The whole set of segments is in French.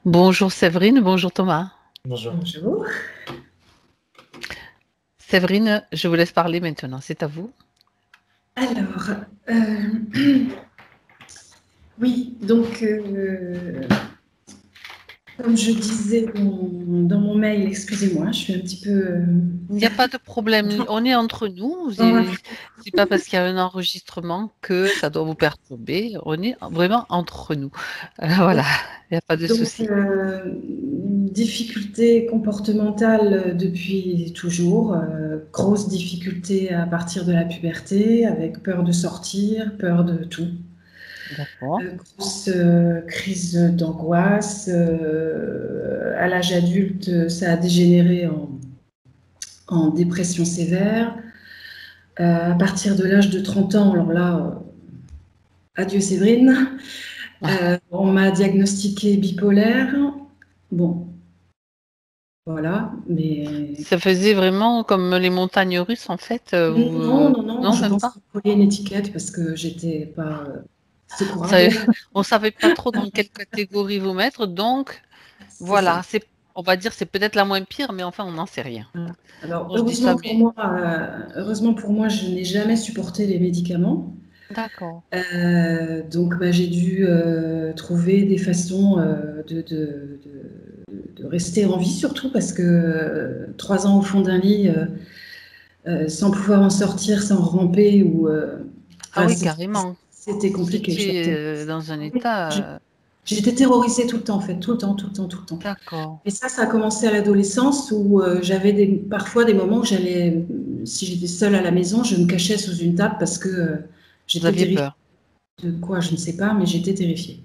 Bonjour Séverine, bonjour Thomas. Bonjour. Bonjour. Séverine, je vous laisse parler maintenant, c'est à vous. Alors, oui, donc, comme je disais dans mon mail, excusez-moi, je suis un petit peu... Il n'y a pas de problème, on est entre nous. Ouais. C'est pas parce qu'il y a un enregistrement que ça doit vous perturber. On est vraiment entre nous. Voilà, il n'y a pas de Donc, souci. difficultés comportementales depuis toujours, grosses difficultés à partir de la puberté, avec peur de sortir, peur de tout. D'accord. Grosse crise d'angoisse. À l'âge adulte, ça a dégénéré en dépression sévère. À partir de l'âge de 30 ans, alors là, adieu Séverine, on m'a diagnostiqué bipolaire. Bon, voilà, mais... Ça faisait vraiment comme les montagnes russes en fait. Non, non, non, Non, je même pense pas. qu'il fallait une étiquette parce que j'étais pas Ça- secourable. on savait pas trop dans quelle catégorie vous mettre, donc C'est ça. voilà, on va dire c'est peut-être la moins pire, mais enfin on n'en sait rien. Alors, Bon, je dis ça, mais heureusement pour moi, je n'ai jamais supporté les médicaments. d'accord. Donc, bah, j'ai dû trouver des façons de rester en vie, surtout parce que 3 ans au fond d'un lit, sans pouvoir en sortir, sans ramper, Ah enfin, oui, carrément. c'était Vous compliqué. étiez dans un état. J'étais terrorisée tout le temps, en fait, tout le temps, tout le temps, tout le temps. D'accord. Et ça a commencé à l'adolescence où j'avais parfois des moments où j'allais, si j'étais seule à la maison, je me cachais sous une table parce que Vous j'étais aviez terrifiée. peur. De quoi, je ne sais pas, mais j'étais terrifiée.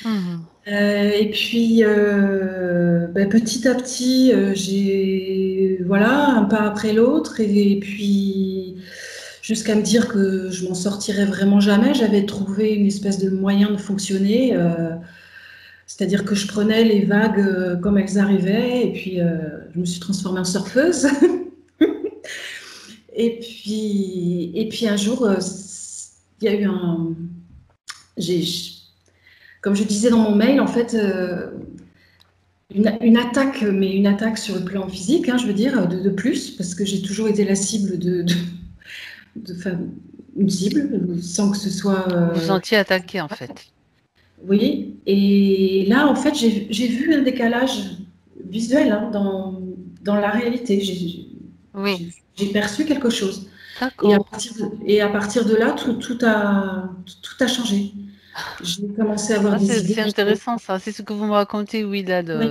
Mhm. Et puis, petit à petit, j'ai, voilà, un pas après l'autre, et puis, jusqu'à me dire que je m'en sortirais vraiment jamais, j'avais trouvé une espèce de moyen de fonctionner, c'est-à-dire que je prenais les vagues comme elles arrivaient, et puis je me suis transformée en surfeuse. Et puis un jour, il y a eu j'ai, comme je disais dans mon mail, en fait, une attaque, mais une attaque sur le plan physique, hein, je veux dire, de plus, parce que j'ai toujours été la cible enfin, une cible, sans que ce soit... Vous vous sentiez attaqué en fait. oui, et là, en fait, j'ai vu un décalage visuel, hein, dans la réalité. Oui, J'ai perçu quelque chose. d'accord. Et à partir de là, tout a changé. J'ai commencé à avoir Ah, des idées. c'est intéressant ça. C'est ce que vous me racontez, oui, là, Oui,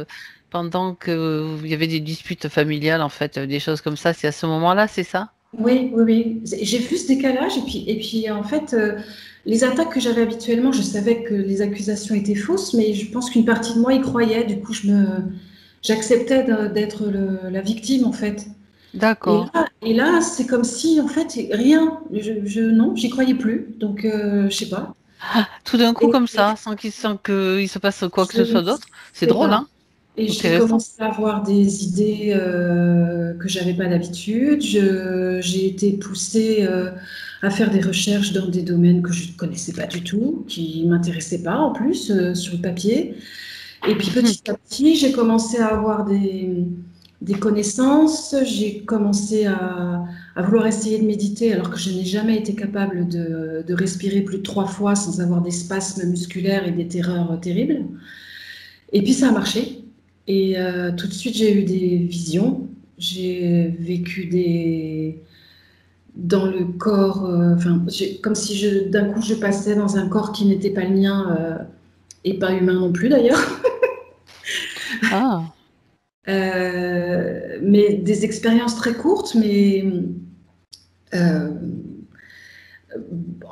pendant que il y avait des disputes familiales, en fait, des choses comme ça. C'est à ce moment-là, c'est ça? oui, oui, oui. J'ai vu ce décalage, et puis en fait, les attaques que j'avais habituellement, je savais que les accusations étaient fausses, mais je pense qu'une partie de moi y croyait. Du coup, j'acceptais d'être la victime, en fait. D'accord. Et là, c'est comme si, en fait, rien, non, j'y croyais plus. Donc, je sais pas. Tout d'un coup, Et, comme et ça, sans qu'il se passe quoi que je ce ne soit d'autre. C'est sais drôle, pas. hein? Et j'ai Intéressant. commencé à avoir des idées que j'avais pas d'habitude. J'ai été poussée à faire des recherches dans des domaines que je ne connaissais pas du tout, qui m'intéressaient pas en plus sur le papier. Et puis petit à petit, j'ai commencé à avoir des connaissances. J'ai commencé à vouloir essayer de méditer alors que je n'ai jamais été capable de respirer plus de 3 fois sans avoir des spasmes musculaires et des terreurs terribles. Et puis ça a marché. Et tout de suite, j'ai eu des visions. J'ai vécu dans le corps, enfin, comme si d'un coup je passais dans un corps qui n'était pas le mien et pas humain non plus d'ailleurs. Ah, Mais des expériences très courtes, mais euh,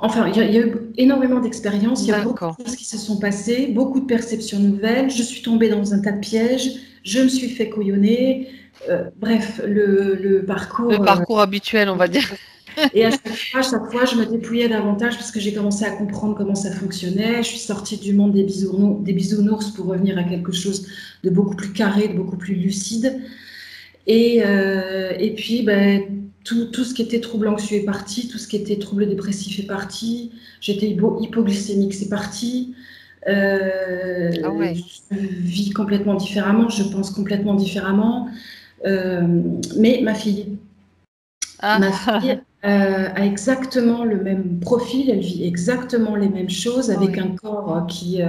enfin, il y a eu énormément d'expériences, il y a beaucoup d'accord. de choses qui se sont passées, beaucoup de perceptions nouvelles. Je suis tombée dans un tas de pièges, je me suis fait couillonner. Bref, le Le parcours. parcours habituel, on va dire. Et à chaque fois, je me dépouillais davantage parce que j'ai commencé à comprendre comment ça fonctionnait. Je suis sortie du monde des bisounours pour revenir à quelque chose de beaucoup plus carré, de beaucoup plus lucide. Et puis, ben, tout ce qui était trouble anxieux est parti, tout ce qui était trouble dépressif est parti. J'étais hypoglycémique, c'est parti. Ah ouais. Je vis complètement différemment, je pense complètement différemment. Mais ma Ah, fille a exactement le même profil, elle vit exactement les mêmes choses avec oui. un corps qui...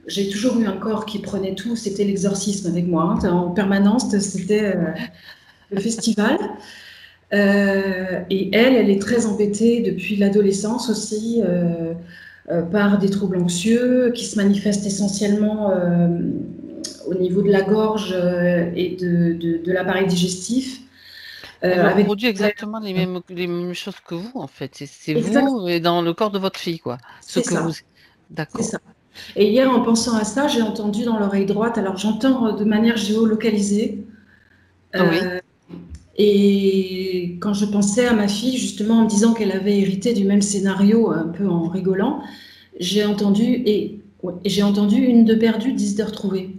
j'ai toujours eu un corps qui prenait tout, c'était l'exorcisme avec moi, hein. En permanence, c'était le festival. Et elle est très embêtée depuis l'adolescence aussi par des troubles anxieux qui se manifestent essentiellement au niveau de la gorge et de l'appareil digestif. Elle Avec reproduit exactement les mêmes choses que vous, en fait. C'est exact, vous et dans le corps de votre fille, quoi. Ce c'est que vous. ça, c'est D'accord. ça. Et hier, en pensant à ça, j'ai entendu dans l'oreille droite, alors j'entends de manière géolocalisée, Oui. euh, et quand je pensais à ma fille, justement, en me disant qu'elle avait hérité du même scénario, un peu en rigolant, j'ai entendu une de perdue, 10 de retrouvée.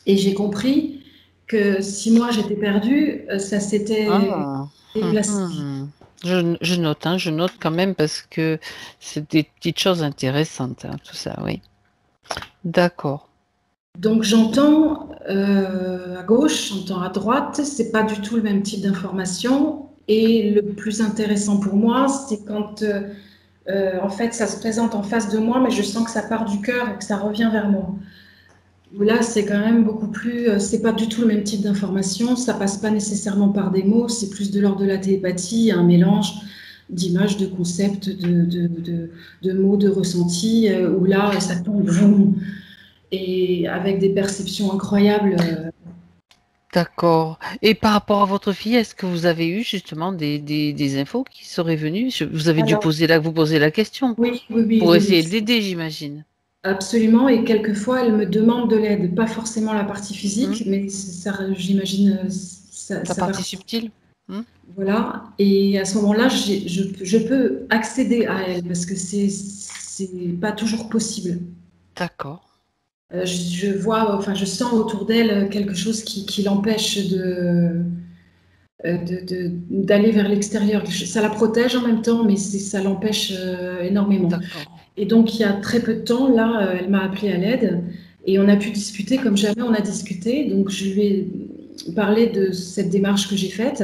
Et j'ai compris que si moi j'étais perdue, ça s'était Ah. déplacé. Je note, hein, je note quand même parce que c'est des petites choses intéressantes, hein, tout ça, oui. D'accord. Donc j'entends à gauche, j'entends à droite, c'est pas du tout le même type d'information. Et le plus intéressant pour moi, c'est quand en fait ça se présente en face de moi, mais je sens que ça part du cœur et que ça revient vers moi. Là, c'est quand même beaucoup plus. C'est pas du tout le même type d'information. Ça passe pas nécessairement par des mots. C'est plus de l'ordre de la télépathie, un mélange d'images, de concepts, de mots, de ressentis. Où là, ça tombe boum, et avec des perceptions incroyables. D'accord. Et par rapport à votre fille, est-ce que vous avez eu justement des infos qui seraient venues? Vous avez dû Alors, vous poser la question oui, oui, oui, pour oui, oui, essayer de l'aider, j'imagine. absolument. Et quelquefois, elle me demande de l'aide. Pas forcément la partie Hmm. physique, mais ça, j'imagine, ça, La ça partie participe. subtile? Hmm. Voilà. Et à ce moment-là, je peux accéder à elle parce que c'est pas toujours possible. D'accord. Je vois, enfin, je sens autour d'elle quelque chose qui l'empêche d'aller vers l'extérieur. Ça la protège en même temps, mais ça l'empêche énormément. D'accord. Et donc, il y a très peu de temps, là, elle m'a appelé à l'aide et on a pu discuter comme jamais on a discuté. Donc, je lui ai parlé de cette démarche que j'ai faite.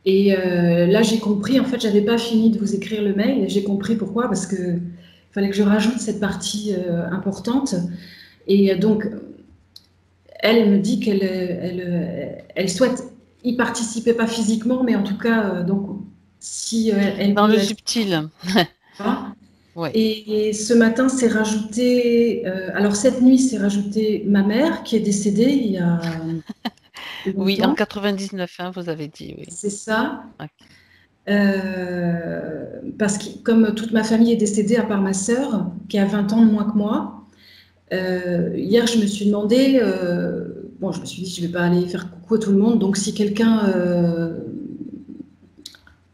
Et là, j'ai compris, en fait, j'avais pas fini de vous écrire le mail, et j'ai compris pourquoi, parce que fallait que je rajoute cette partie importante. Et donc, elle me dit elle souhaite y participer, pas physiquement, mais en tout cas, donc, si elle Dans peut le être subtil. là. Oui. Et ce matin, c'est rajouté, alors cette nuit, c'est rajouté ma mère qui est décédée il y a Oui, en longtemps, 99, hein, vous avez dit, oui. c'est ça. Ok. Parce que comme toute ma famille est décédée, à part ma sœur, qui a 20 ans de moins que moi, hier je me suis demandé, bon, je me suis dit, je ne vais pas aller faire coucou à tout le monde, donc si quelqu'un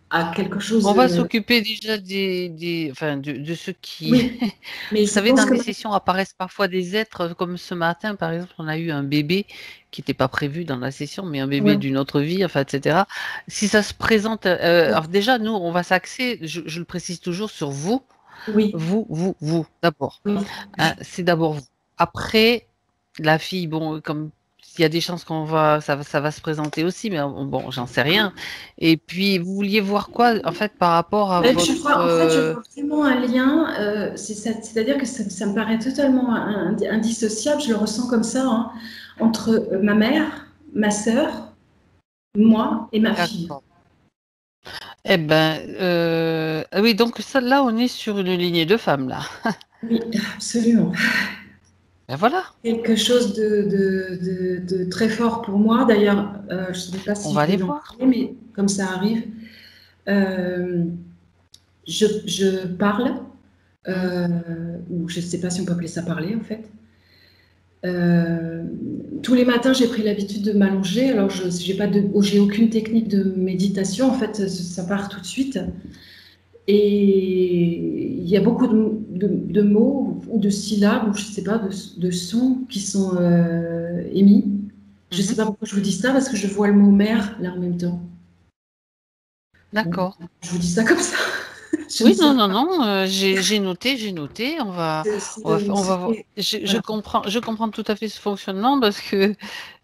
a quelque On chose, va s'occuper déjà enfin, de ceux qui, oui, mais vous je savez, pense dans que les sessions apparaissent parfois des êtres, comme ce matin, par exemple, on a eu un bébé qui n'était pas prévu dans la session, mais un bébé ouais, d'une autre vie, enfin, etc. Si ça se présente, alors déjà, nous, on va s'axer, je le précise toujours, sur vous, oui, vous, d'abord. oui, Hein, c'est d'abord vous. Après, la fille, bon, comme il y a des chances ça va se présenter aussi, mais bon, j'en sais rien. Et puis, vous vouliez voir quoi, en fait, par rapport à votre, En fait, je vois vraiment un lien, c'est-à-dire que ça me paraît totalement indissociable, je le ressens comme ça, hein, entre ma mère, ma sœur, moi et ma fille. d'accord. Eh ben, ah oui, donc ça, là, on est sur une lignée de femmes, là. Oui, absolument. Ben voilà, Quelque chose de très fort pour moi. D'ailleurs, je ne sais pas on si va je aller vais en voir. parler, mais comme ça arrive, euh, je parle, Hmm. euh, ou je ne sais pas si on peut appeler ça parler en fait. Euh, Tous les matins, j'ai pris l'habitude de m'allonger. Alors, je j'ai aucune technique de méditation. En fait, ça part tout de suite. Et il y a beaucoup de mots ou de syllabes ou je sais pas de sons qui sont émis. Je sais Mhm. pas pourquoi je vous dis ça parce que je vois le mot mère là en même temps. Bon, D'accord. je vous dis ça comme ça. Je ne Oui, sais non, non, pas. non, j'ai noté, j'ai noté. On va voir. Voilà. Je comprends tout à fait ce fonctionnement parce que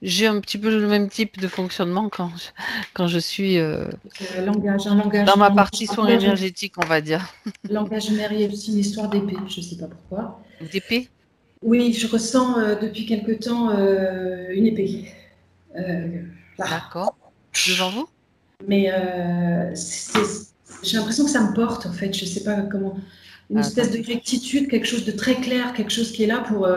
j'ai un petit peu le même type de fonctionnement quand je suis dans ma partie soins énergétiques, on va dire. Langage mère, il y a aussi une histoire d'épée, je ne sais pas pourquoi. D'épée, Oui, je ressens depuis quelque temps une épée. Euh, là. d'accord. Devant vous? Mais j'ai l'impression que ça me porte, en fait. Je ne sais pas comment. Une Ah, espèce de attendez. rectitude, quelque chose de très clair, quelque chose qui est là pour.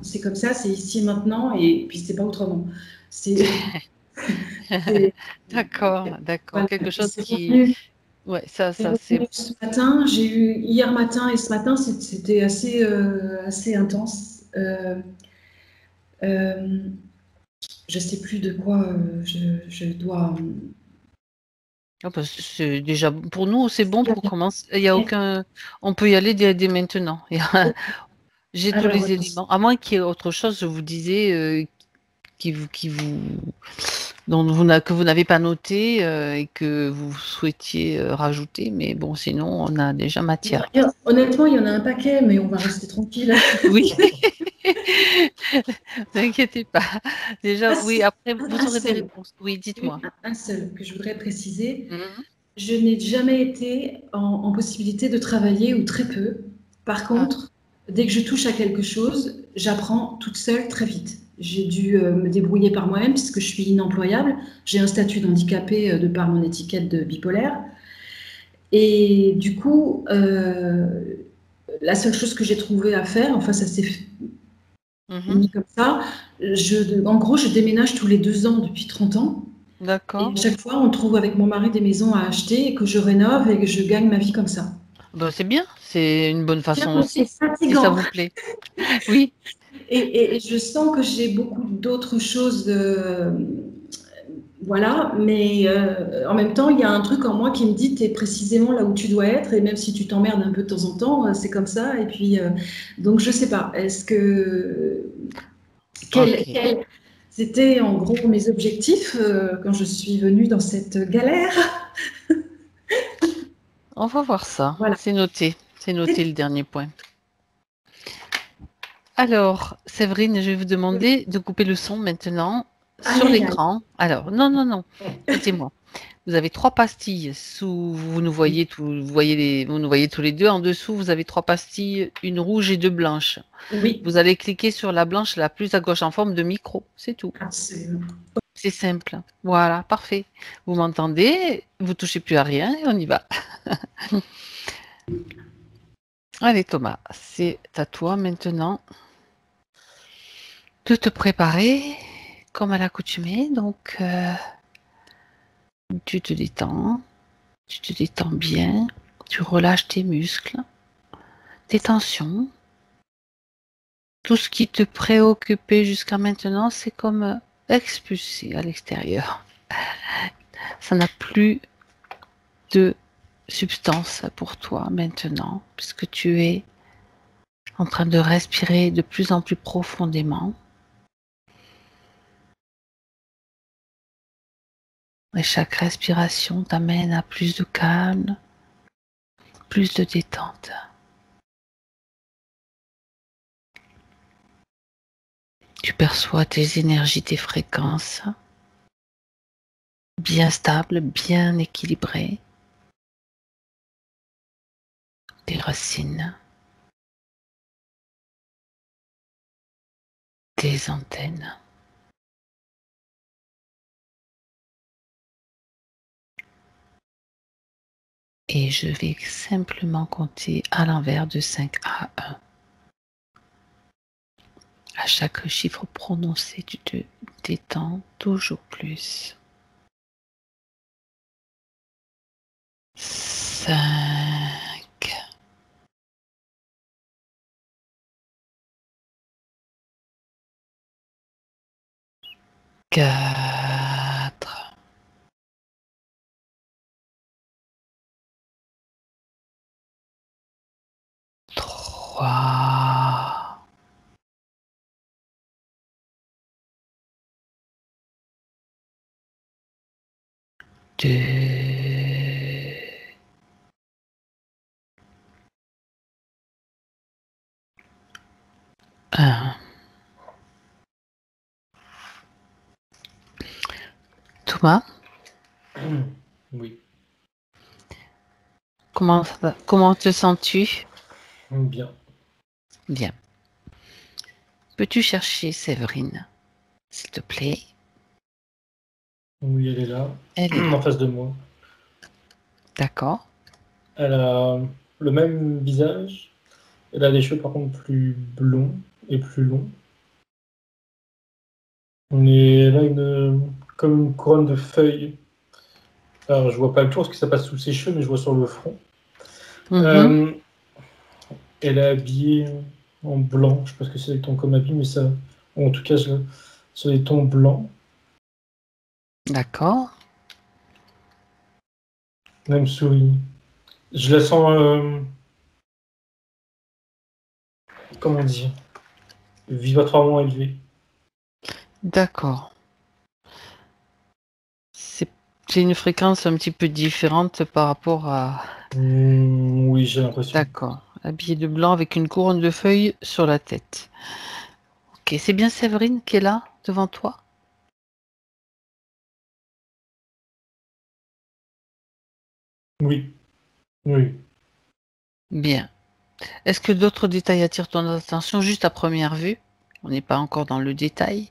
C'est comme ça, c'est ici et maintenant, et puis c'est pas autrement. C'est. c'est- D'accord, d'accord. voilà. Quelque Et chose c'est qui, revenu, ouais, c'est c'est. revenu ce matin. J'ai eu hier matin et ce matin, c'était assez intense. Euh, je sais plus de quoi je dois. Ah, bah, c'est déjà pour nous, c'est bon pour commencer. Il y a aucun, on peut y aller dès maintenant. J'ai tous Alors, les éléments. À moins qu'il y ait autre chose, je vous disais, qui vous, que vous n'avez pas noté et que vous souhaitiez rajouter. Mais bon, sinon, on a déjà matière. honnêtement, il y en a un paquet, mais on va rester tranquille. Oui, ne vous inquiétez pas. Ah, Déjà, oui, si, après, vous un aurez des seul, réponses. Oui, oui, dites-moi. un seul que je voudrais préciser. Mhm. Je n'ai jamais été en possibilité de travailler ou très peu. Par Ah, contre, dès que je touche à quelque chose, j'apprends toute seule très vite. J'ai dû me débrouiller par moi-même puisque je suis inemployable. J'ai un statut d'handicapé de par mon étiquette de bipolaire. Et du coup, la seule chose que j'ai trouvé à faire, enfin ça s'est mhm. mis comme ça, en gros, je déménage tous les 2 ans depuis 30 ans. Et D'accord. à chaque fois, on trouve avec mon mari des maisons à acheter et que je rénove et que je gagne ma vie comme ça. Ben, c'est bien, c'est une bonne Tiens, façon c'est aussi, si ça fatigant. vous plaît. Oui, Et je sens que j'ai beaucoup d'autres choses, voilà, mais en même temps, il y a un truc en moi qui me dit, tu es précisément là où tu dois être, et même si tu t'emmerdes un peu de temps en temps, c'est comme ça. Et puis, donc, je sais pas, est-ce que ok. c'était en gros mes objectifs quand je suis venue dans cette galère? On va voir ça. Voilà. C'est noté. C'est noté le dernier point. Alors, Séverine, je vais vous demander de couper le son maintenant Aïe, sur aïe, aïe. l'écran. Alors, non, non, non. Écoutez-moi. Vous avez trois pastilles sous, vous nous voyez tous les deux. En dessous, vous avez trois pastilles, une rouge et deux blanches. Oui, Vous allez cliquer sur la blanche la plus à gauche en forme de micro. C'est tout. absolument. C'est simple. Voilà, parfait. Vous m'entendez, vous touchez plus à rien et on y va. Allez Thomas, c'est à toi maintenant de te préparer comme à l'accoutumée. Donc, tu te détends bien, tu relâches tes muscles, tes tensions. Tout ce qui te préoccupait jusqu'à maintenant, c'est comme expulsé à l'extérieur. Ça n'a plus de substance pour toi maintenant, puisque tu es en train de respirer de plus en plus profondément. Et chaque respiration t'amène à plus de calme, plus de détente. Tu perçois tes énergies, tes fréquences bien stables, bien équilibrées, tes racines, tes antennes. Et je vais simplement compter à l'envers de 5 à 1. À chaque chiffre prononcé, tu te détends toujours plus. 5, 4, 3, 2, Ah. Thomas, Oui, comment te sens-tu? bien. Bien. Peux-tu chercher Séverine, s'il te plaît? Oui, elle est là, Elle est là. en face de moi. D'accord. Elle a le même visage. Elle a des cheveux par contre plus blonds et plus longs. Elle a comme une couronne de feuilles. Alors, je vois pas le tour parce que ça passe sous ses cheveux, mais je vois sur le front. Mhm. Euh, Elle est habillée en blanc. Je sais pas ce que c'est les tons comme habit, mais ça, en tout cas, sur les tons blancs. D'accord. Même souris. Je la sens, comment dire, vibratoirement élevée. D'accord. C'est c'est une fréquence un petit peu différente par rapport à... Oui, j'ai l'impression. D'accord. Habillée de blanc avec une couronne de feuilles sur la tête. Ok, c'est bien Séverine qui est là, devant toi? Oui, oui. Bien. Est-ce que d'autres détails attirent ton attention juste à première vue? On n'est pas encore dans le détail.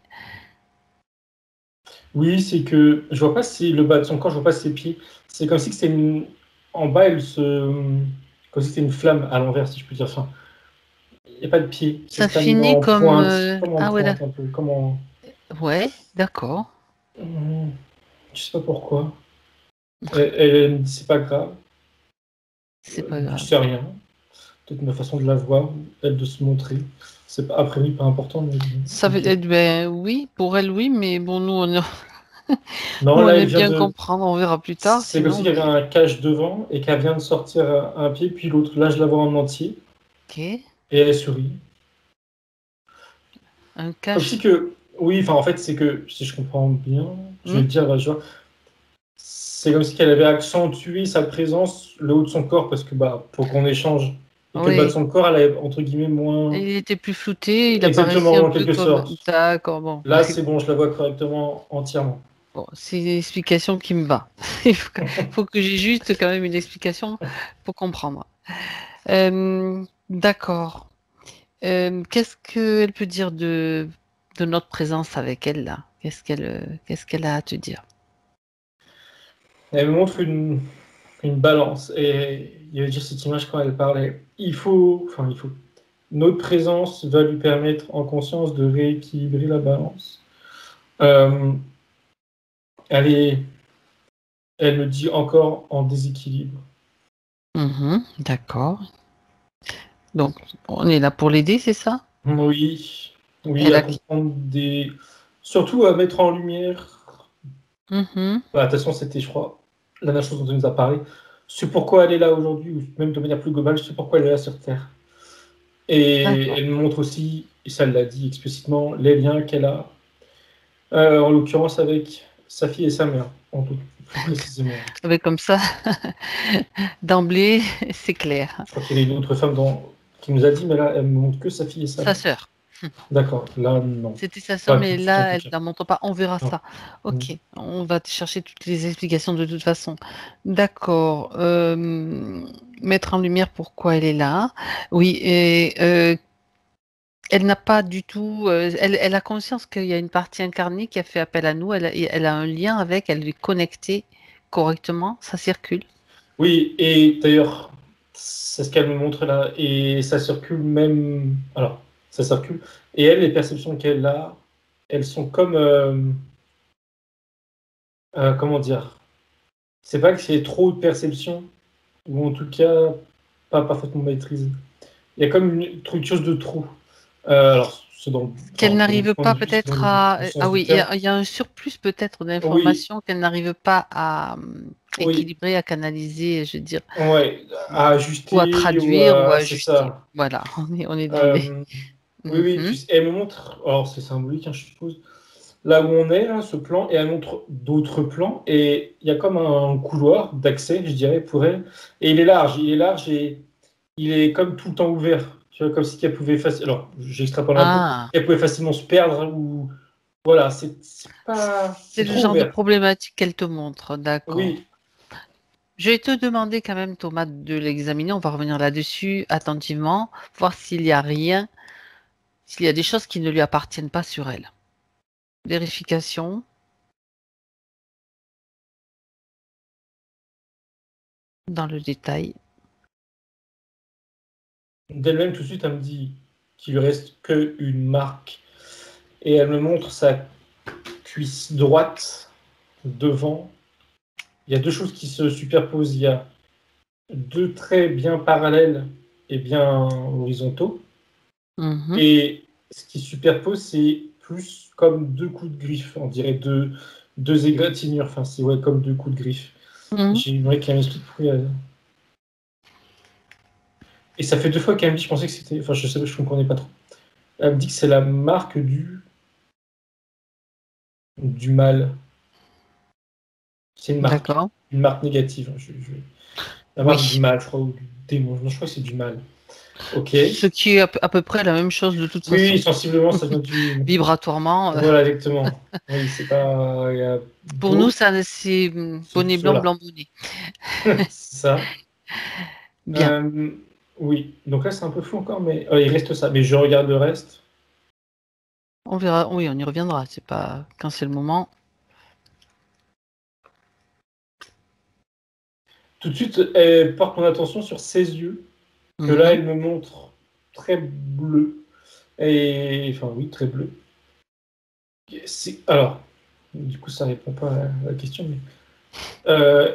Oui, c'est que je vois pas si le bas de son corps, je vois pas ses pieds. C'est comme si que c'est une... En bas, comme si c'était une flamme à l'envers, si je peux dire ça. Il n'y a pas de pied. Ça Ça se termine finit en comme... pointe. Comme en Ah ouais, pointe, un peu. Comme en... ouais, d'accord. Hum, Je sais pas pourquoi. Elle me dit c'est pas grave. C'est pas Je grave. sais rien. Peut-être ma façon de la voir, elle de se montrer. C'est pas, a priori pas important, mais Ça veut ok. dire, ben oui, pour elle, oui, mais bon, Non, nous, on là, elle aime vient bien de. comprendre, on verra plus tard, C'est comme sinon, s'il y avait mais... un cache devant et qu'elle vient de sortir un pied puis l'autre. Là, je la vois en entier Ok. et elle sourit. Un Comme si cache. que. Oui, enfin, en fait, c'est que, si je comprends bien, je vais Hmm. te dire, c'est comme si qu'elle avait accentué sa présence le haut de son corps parce que, bah, pour qu'on échange et que le bas de Oui. son corps, elle est, entre guillemets, moins. Il était plus flouté, il apparaissait Exactement, un en peu quelque comme... sorte. D'accord, bon. Là, c'est bon, je la vois correctement, entièrement. Bon, c'est une explication qui me va. Faut que j'ai juste quand même une explication pour comprendre. D'accord. Qu'est-ce qu'elle peut dire de notre présence avec elle là? Qu'est-ce qu'elle a à te dire? Elle me montre une balance. Et il y avait déjà cette image quand elle parlait. Il faut. Notre présence va lui permettre en conscience de rééquilibrer la balance. Euh, elle elle me dit encore en déséquilibre. Mhm, d'accord. Donc, on est là pour l'aider, c'est ça? Oui, oui, Elle à a... comprendre surtout à mettre en lumière. Mhm, Bah, de toute façon, c'était, je crois, la dernière chose dont elle nous a parlé. C'est pourquoi elle est là aujourd'hui, ou même de manière plus globale, c'est pourquoi elle est là sur Terre. Et d'accord. elle me montre aussi, et ça elle l'a dit explicitement, les liens qu'elle a, en l'occurrence avec sa fille et sa mère, plus précisément. Avec comme ça, d'emblée, c'est clair. Je crois qu'il y avait une autre femme qui nous a dit, mais là, elle me montre que sa fille et sa Sa mère. sœur. D'accord, là, non. C'était sa sœur, Pas tout mais de suite, en là, tout elle cas. ne la montre pas. On verra Non. ça. Mm. Ok, on va chercher toutes les explications de toute façon. D'accord. Mettre en lumière pourquoi elle est là. Oui, et elle n'a pas du tout. Elle a conscience qu'il y a une partie incarnée qui a fait appel à nous. Elle a un lien avec. Elle est connectée correctement. Ça circule. Oui, et d'ailleurs, c'est ce qu'elle me montre là, et ça circule même. Alors, ça circule. Et elle, les perceptions qu'elle a, elles sont comme. Comment dire? C'est pas que c'est trop de perceptions, ou en tout cas, pas parfaitement maîtrisé. Il y a comme quelque chose de trop. Alors, c'est Qu'elle de mon n'arrive point de pas vue, c'est dans peut-être le à... bon Ah sens du oui, il y terme. a, il y a un surplus peut-être Oui, d'informations qu'elle n'arrive pas à oui, équilibrer, à canaliser, je veux dire. ouais, à Ou à ajuster, traduire ou à c'est ajuster. ça. Voilà, on est dans les... Euh, oui, oui, Mhm. puis elle me montre, alors c'est symbolique, hein, je suppose, là où on est, là, ce plan, et elle montre d'autres plans, et il y a comme un couloir d'accès, je dirais, pour elle, et il est large et il est comme tout le temps ouvert. Tu vois, comme si qu'elle pouvait facilement. Alors, j'extrapole un peu. Ah, Elle pouvait facilement se perdre ou. Voilà, c'est pas. c'est C'est le trop genre de ouvert. problématique qu'elle te montre, d'accord. Oui, Je vais te demander quand même, Thomas, de l'examiner. On va revenir là-dessus attentivement, voir s'il y a rien, s'il y a des choses qui ne lui appartiennent pas sur elle. Vérification dans le détail. d'elle-même, tout de suite, elle me dit qu'il lui reste qu'une marque. Et elle me montre sa cuisse droite devant. Il y a deux choses qui se superposent. Il y a deux traits bien parallèles et bien horizontaux. Mhm. Et ce qui superpose, c'est plus comme deux coups de griffe. On dirait deux égratignures. Enfin, c'est ouais, comme deux coups de griffe. Mhm. J'aimerais qu'elle m'explique pourquoi. Et ça fait 2 fois qu'elle me dit, je pensais que c'était. Enfin, je sais pas, je ne comprenais pas trop. Elle me dit que c'est la marque du mal. C'est D'accord. une marque négative. La marque du Oui. mal, je crois, ou du démon. Non, je crois que c'est du mal. Ok. Ce qui est à peu près la même chose de toute Oui, façon. sensiblement, ça vient du. Vibratoirement, Voilà, exactement. Oui, c'est pas. Il y a pour nous, beau, ça c'est c'est bonnet plus blanc, cela. blanc bonnet. C'est ça. Bien. Euh, oui, donc là, c'est un peu fou encore, mais il reste ça. Mais je regarde le reste. On verra. Oui, on y reviendra. C'est pas quand c'est le moment. Tout de suite, elle porte mon attention sur ses yeux, que là, Mhm. elle me montre très bleu. Et, enfin, oui, très bleu. Alors, du coup, ça répond pas à la question, mais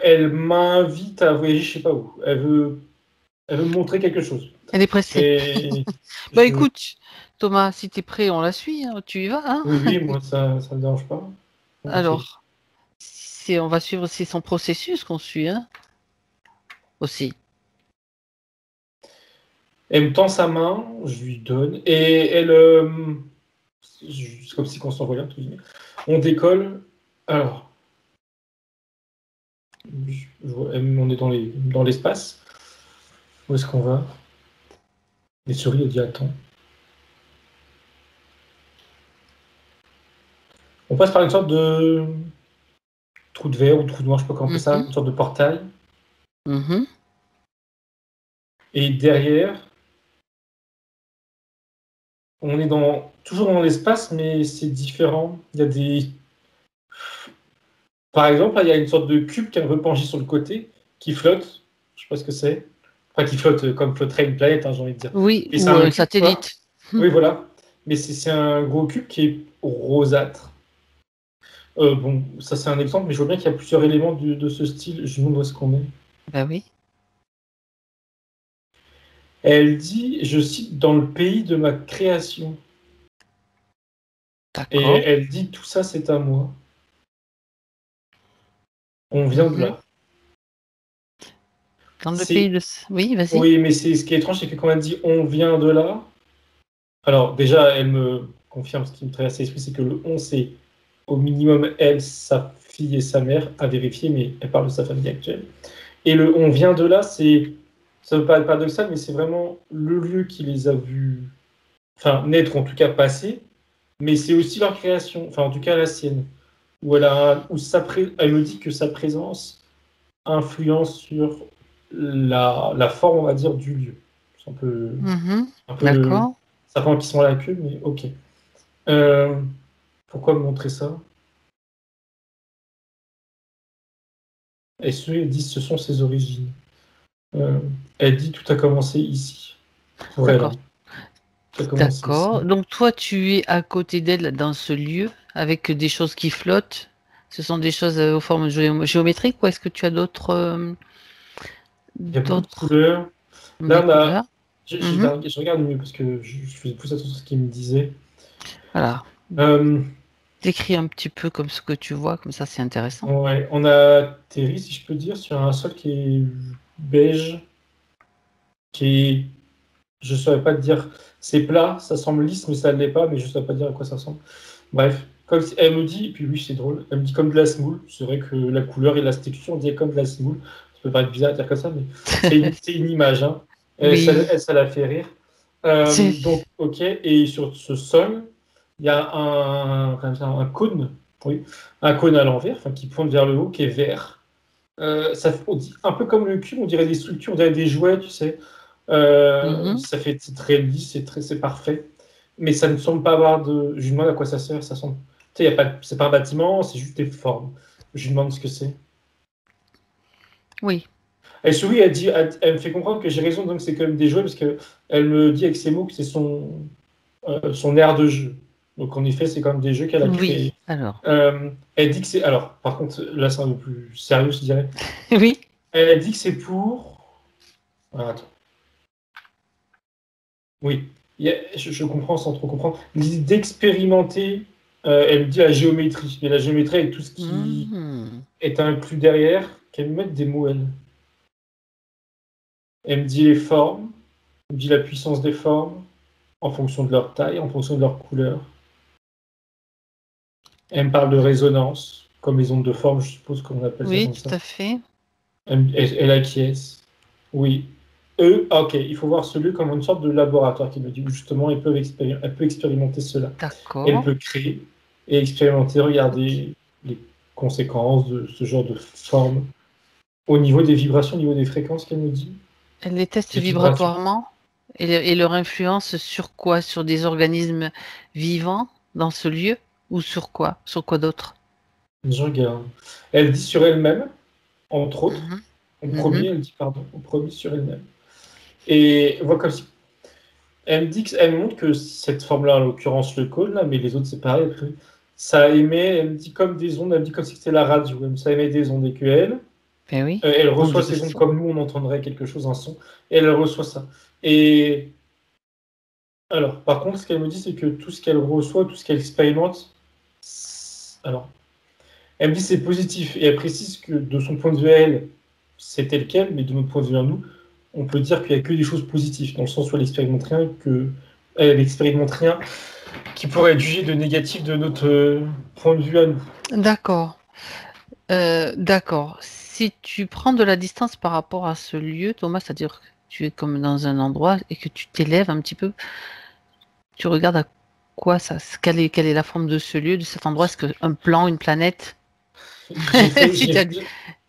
elle m'invite à voyager, je sais pas où. Elle veut me montrer quelque chose. Elle est pressée. Et Bah je, écoute, Thomas, si t'es prêt, on la suit. Hein. Tu y vas, hein? oui, oui, moi, ça me dérange pas. Ok. Alors, on va suivre c'est son processus qu'on suit, hein, aussi. Elle me tend sa main, je lui donne, et elle, c'est comme si on s'envoyait, entre guillemets. On décolle. Alors, on est dans l'espace. Où est-ce qu'on va? Les souris, elle dit attends. On passe par une sorte de trou de verre ou trou noir, je sais pas comment on appelle ça, Mhm. une sorte de portail. Mhm. Et derrière, on est toujours dans l'espace, mais c'est différent. Il y a des. Par exemple, là, il y a une sorte de cube qui est un peu penché sur le côté, qui flotte. Je sais pas ce que c'est. Enfin, qui flotte comme flotterait une planète, hein, j'ai envie de dire. Oui, Et c'est ou un un cube, quoi. satellite. Oui, voilà. Mais c'est un gros cube qui est rosâtre. Bon, ça c'est un exemple, mais je vois bien qu'il y a plusieurs éléments de ce style. Je me demande où est-ce qu'on est. Bah oui. Elle dit, je cite, dans le pays de ma création. Et D'accord. elle dit, tout ça c'est à moi. On vient de Mhm. là. Dans le pays C'est, de... Oui, vas-y. oui, mais ce qui est étrange, c'est que quand elle dit on vient de là, alors déjà, elle me confirme ce qui me traverse l'esprit, c'est que le on, c'est au minimum elle, sa fille et sa mère, à vérifier, mais elle parle de sa famille actuelle. Et le on vient de là, ça veut pas être paradoxal, mais c'est vraiment le lieu qui les a vus, enfin, naître, en tout cas passer, mais c'est aussi leur création, enfin, en tout cas la sienne, où elle me dit que sa présence influence sur la forme, on va dire, du lieu. C'est Mhm. un peu D'accord. sa forme qui sont à la queue, mais ok. Euh, Pourquoi me montrer ça? Et elle dit ce sont ses origines. Euh, Elle dit tout a commencé ici. Pour elle, D'accord. hein. Tout a commencé ici. D'accord. Donc toi, tu es à côté d'elle dans ce lieu avec des choses qui flottent. Ce sont des choses aux formes géométriques ou est-ce que tu as Il y a beaucoup de d'autres couleurs. des Là, on a. couleurs? Mhm. Je regarde mieux parce que je faisais plus attention à ce qu'il me disait. Voilà. Euh, Décris un petit peu comme ce que tu vois, comme ça c'est intéressant. ouais, on a atterri, si je peux dire, sur un sol qui est beige, qui est. Je ne saurais pas te dire. C'est plat, ça semble lisse, mais ça ne l'est pas, mais je ne saurais pas dire à quoi ça ressemble. Bref, elle me dit, et puis oui, c'est drôle, elle me dit comme de la semoule. C'est vrai que la couleur et la texture, on dirait comme de la semoule. Ça peut paraître bizarre à dire comme ça, mais c'est une image. Hein. Oui. Ça la fait rire. Donc, ok. Et sur ce sol, il y a un cône, oui, un cône à l'envers, qui pointe vers le haut, qui est vert. On dit, un peu comme le cube, on dirait des structures, on dirait des jouets, tu sais. C'est très lisse, c'est parfait. Mais ça ne semble pas avoir de. Je lui demande à quoi ça sert. Ça semble. Tu sais, c'est pas un bâtiment, c'est juste des formes. Je lui demande ce que c'est. Oui. Elle sourit, elle me fait comprendre que j'ai raison, donc c'est quand même des jouets, parce qu'elle me dit avec ses mots que c'est son aire de jeu. Donc en effet, c'est quand même des jeux qu'elle a créés. Oui, alors. Elle dit que c'est. Alors, par contre, là, c'est un peu plus sérieux, je dirais. Oui. Elle dit que c'est pour. Ah, attends. Oui, je comprends sans trop comprendre. L'idée d'expérimenter, elle me dit la géométrie. Et la géométrie avec tout ce qui est inclus derrière, qu'elle me mette des mots, elle. Elle me dit les formes, elle me dit la puissance des formes, en fonction de leur taille, en fonction de leur couleur. Elle me parle de résonance, comme les ondes de forme, je suppose qu'on appelle ça Oui, comme tout ça. à fait. Elle acquiesce. Oui. Ok, il faut voir ce lieu comme une sorte de laboratoire qui me dit où justement elle peut expérimenter cela. D'accord. Elle peut créer et expérimenter, regarder les conséquences de ce genre de forme au niveau des vibrations, au niveau des fréquences qu'elle nous dit. Elle les teste Les vibrations. vibratoirement et leur influence sur quoi? Sur des organismes vivants dans ce lieu ou sur quoi? Sur quoi d'autre? Je regarde. Elle dit sur elle-même, entre autres, Mhm. au premier, elle dit pardon, au premier sur elle-même. Et voit comme si. Elle me montre que cette forme-là, en l'occurrence le cône, là, mais les autres c'est pareil, ça émet, elle me dit comme des ondes, elle me dit comme si c'était la radio, ça émet des ondes et que Ben oui. elle reçoit Donc, ces ondes comme nous on entendrait quelque chose, un son, et elle reçoit ça. Et alors, par contre, ce qu'elle me dit, c'est que tout ce qu'elle reçoit, tout ce qu'elle expérimente, alors, elle me dit c'est positif, et elle précise que de son point de vue à elle, c'est tel quel, mais de notre point de vue à nous, on peut dire qu'il n'y a que des choses positives, dans le sens où elle expérimente rien qui pourrait être jugé de négatif de notre point de vue à nous. d'accord. D'accord. Si tu prends de la distance par rapport à ce lieu, Thomas, c'est-à-dire que tu es comme dans un endroit et que tu t'élèves un petit peu, tu regardes à quoi ça, quelle est la forme de ce lieu, de cet endroit, est-ce qu'un plan, une planète, si